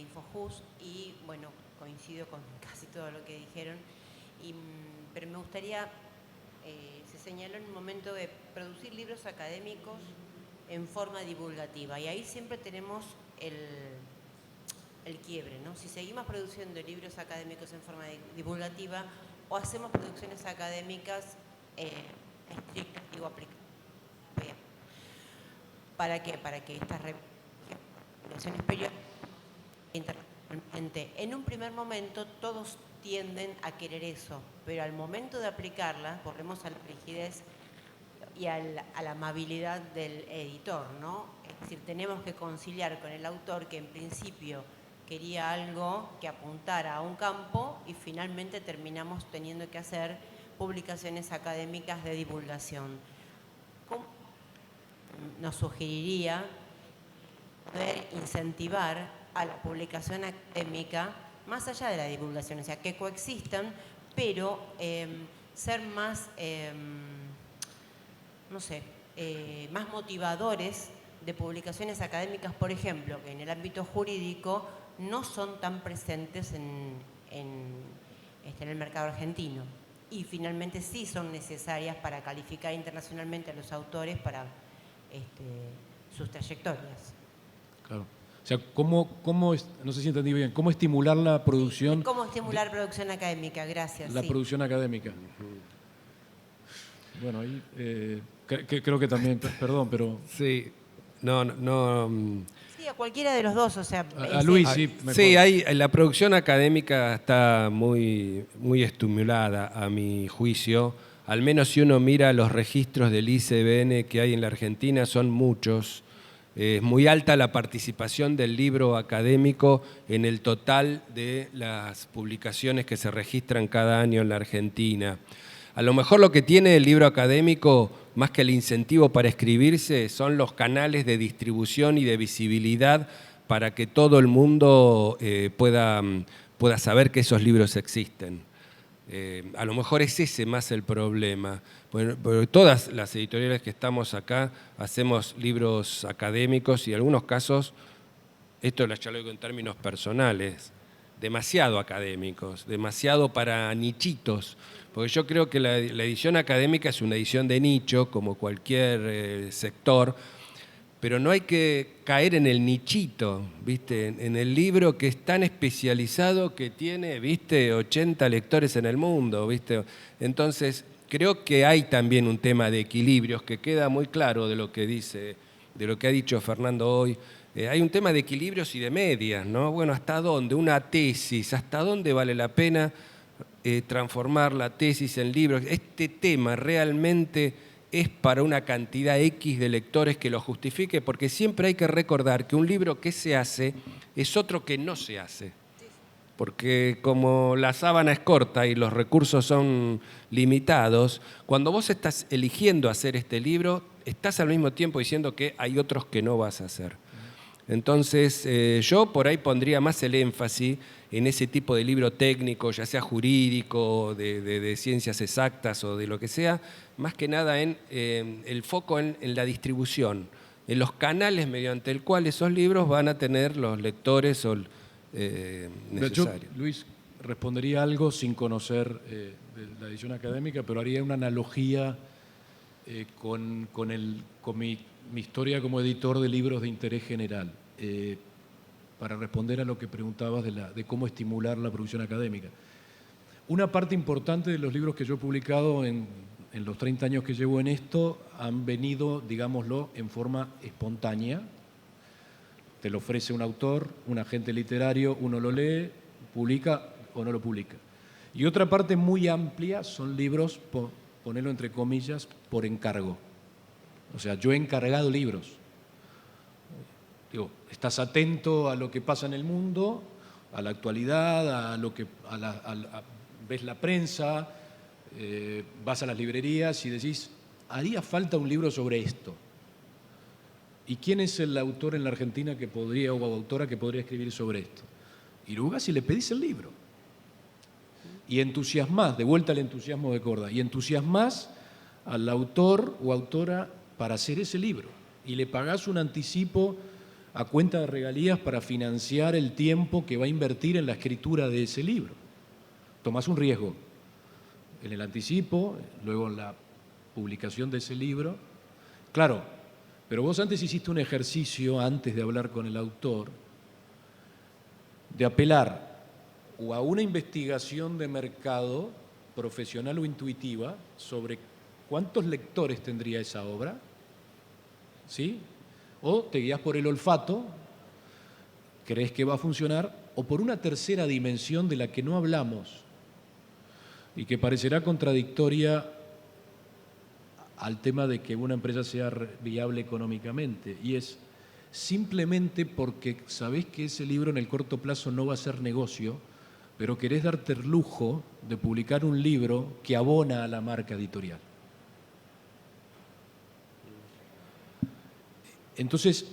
Infojust, y bueno, coincido con casi todo lo que dijeron, pero me gustaría, se señaló en un momento de producir libros académicos en forma divulgativa, y ahí siempre tenemos el quiebre, ¿no? Si seguimos produciendo libros académicos en forma divulgativa o hacemos producciones académicas estrictas, digo, aplicadas. ¿Para qué? Para que estas regulaciones periódicas internacionalmente, en un primer momento todos tienden a querer eso, pero al momento de aplicarla, volvemos a la rigidez y a la amabilidad del editor, ¿no? Es decir, tenemos que conciliar con el autor que en principio quería algo que apuntara a un campo y finalmente terminamos teniendo que hacer publicaciones académicas de divulgación. ¿Cómo nos sugeriría poder incentivar a la publicación académica más allá de la divulgación? O sea, que coexistan, pero ser más, no sé, más motivadores de publicaciones académicas, por ejemplo, que en el ámbito jurídico no son tan presentes en el mercado argentino. Y finalmente sí son necesarias para calificar internacionalmente a los autores para sus trayectorias. Claro. O sea, no sé si entendí bien, ¿cómo estimular la producción? ¿Cómo estimular producción académica? Gracias. La producción académica. Bueno, ahí creo que también, perdón, pero... Sí, no. Sí, a cualquiera de los dos, o sea... A Luis, sí. Mejor. Sí, la producción académica está muy, muy estimulada, a mi juicio. Al menos si uno mira los registros del ICBN que hay en la Argentina, son muchos. Es muy alta la participación del libro académico en el total de las publicaciones que se registran cada año en la Argentina. A lo mejor lo que tiene el libro académico, más que el incentivo para escribirse, son los canales de distribución y de visibilidad para que todo el mundo pueda saber que esos libros existen. A lo mejor es ese más el problema. Bueno, todas las editoriales que estamos acá hacemos libros académicos y en algunos casos, esto ya lo digo en términos personales, demasiado académicos, demasiado para nichitos, porque yo creo que la edición académica es una edición de nicho, como cualquier sector, pero no hay que caer en el nichito, ¿viste? En el libro que es tan especializado que tiene, ¿viste? 80 lectores en el mundo, ¿viste? Entonces, creo que hay también un tema de equilibrios que queda muy claro de lo que ha dicho Fernando hoy. Hay un tema de equilibrios y de medias, ¿no? Bueno, ¿hasta dónde? Una tesis, ¿hasta dónde vale la pena transformar la tesis en libros? Este tema realmente es para una cantidad X de lectores que lo justifique, porque siempre hay que recordar que un libro que se hace es otro que no se hace. Porque como la sábana es corta y los recursos son limitados, cuando vos estás eligiendo hacer este libro, estás al mismo tiempo diciendo que hay otros que no vas a hacer. Entonces, yo por ahí pondría más el énfasis en ese tipo de libro técnico, ya sea jurídico, de ciencias exactas o de lo que sea, más que nada en el foco en la distribución, en los canales mediante el cual esos libros van a tener los lectores necesarios. Yo, Luis, respondería algo sin conocer de la edición académica, pero haría una analogía con mi historia como editor de libros de interés general, para responder a lo que preguntabas de cómo estimular la producción académica. Una parte importante de los libros que yo he publicado en los 30 años que llevo en esto han venido, digámoslo, en forma espontánea. Te lo ofrece un autor, un agente literario, uno lo lee, publica o no lo publica. Y otra parte muy amplia son libros, ponerlo entre comillas, por encargo. O sea, yo he encargado libros. Digo, estás atento a lo que pasa en el mundo, a la actualidad, ves la prensa, vas a las librerías y decís, haría falta un libro sobre esto. ¿Y quién es el autor en la Argentina que podría, o autora que podría escribir sobre esto? Irugas, y le pedís el libro. Y entusiasmás, de vuelta al entusiasmo de Corda, y entusiasmás al autor o autora para hacer ese libro. Y le pagás un anticipo a cuenta de regalías para financiar el tiempo que va a invertir en la escritura de ese libro. Tomás un riesgo en el anticipo, luego en la publicación de ese libro. Claro, pero vos antes hiciste un ejercicio, antes de hablar con el autor, de apelar o a una investigación de mercado profesional o intuitiva sobre cuántos lectores tendría esa obra, ¿sí? O te guías por el olfato, crees que va a funcionar, o por una tercera dimensión de la que no hablamos y que parecerá contradictoria al tema de que una empresa sea viable económicamente, y es simplemente porque sabés que ese libro en el corto plazo no va a ser negocio, pero querés darte el lujo de publicar un libro que abona a la marca editorial. Entonces,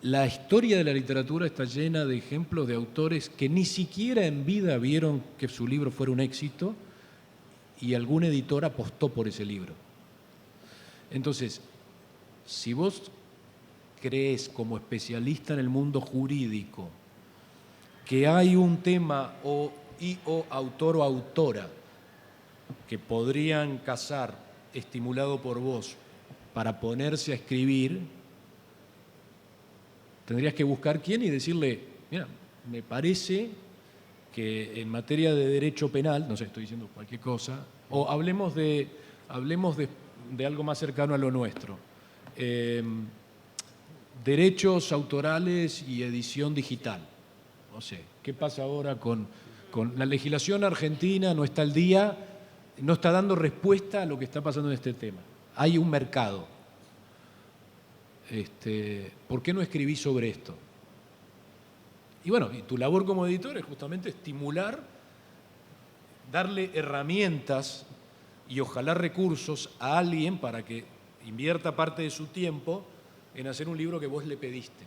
la historia de la literatura está llena de ejemplos de autores que ni siquiera en vida vieron que su libro fuera un éxito y algún editor apostó por ese libro. Entonces, si vos crees como especialista en el mundo jurídico que hay un tema o autor o autora que podrían casar, estimulado por vos, para ponerse a escribir, tendrías que buscar quién y decirle, mira, me parece que en materia de derecho penal, no sé, estoy diciendo cualquier cosa, o hablemos de algo más cercano a lo nuestro, derechos autorales y edición digital. No sé, ¿qué pasa ahora con la legislación argentina? No está al día, no está dando respuesta a lo que está pasando en este tema. Hay un mercado. ¿Por qué no escribí sobre esto? Y bueno, y tu labor como editor es justamente estimular, darle herramientas y ojalá recursos a alguien para que invierta parte de su tiempo en hacer un libro que vos le pediste.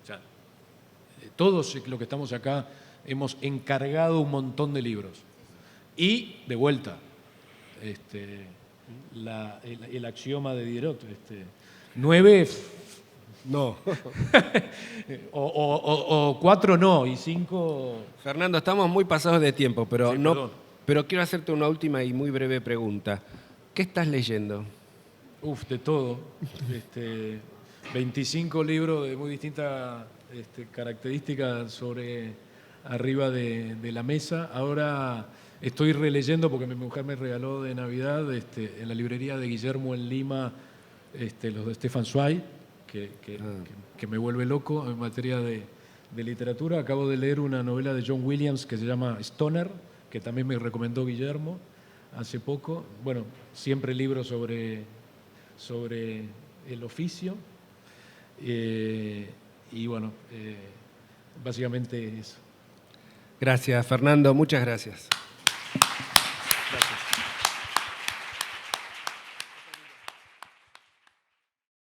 O sea, todos los que estamos acá hemos encargado un montón de libros. Y, de vuelta, el axioma de Diderot, 9 No. o 4 no, y 5... Fernando, estamos muy pasados de tiempo, pero, Sí, no, perdón. pero quiero hacerte una última y muy breve pregunta. ¿Qué estás leyendo? De todo. 25 libros de muy distintas características sobre arriba de la mesa. Ahora estoy releyendo, porque mi mujer me regaló de Navidad, en la librería de Guillermo en Lima, los de Stefan Zweig, que me vuelve loco en materia de literatura. Acabo de leer una novela de John Williams que se llama Stoner, que también me recomendó Guillermo. hace poco. Bueno, siempre libros sobre el oficio. Y bueno, básicamente eso. Gracias, Fernando. Muchas gracias.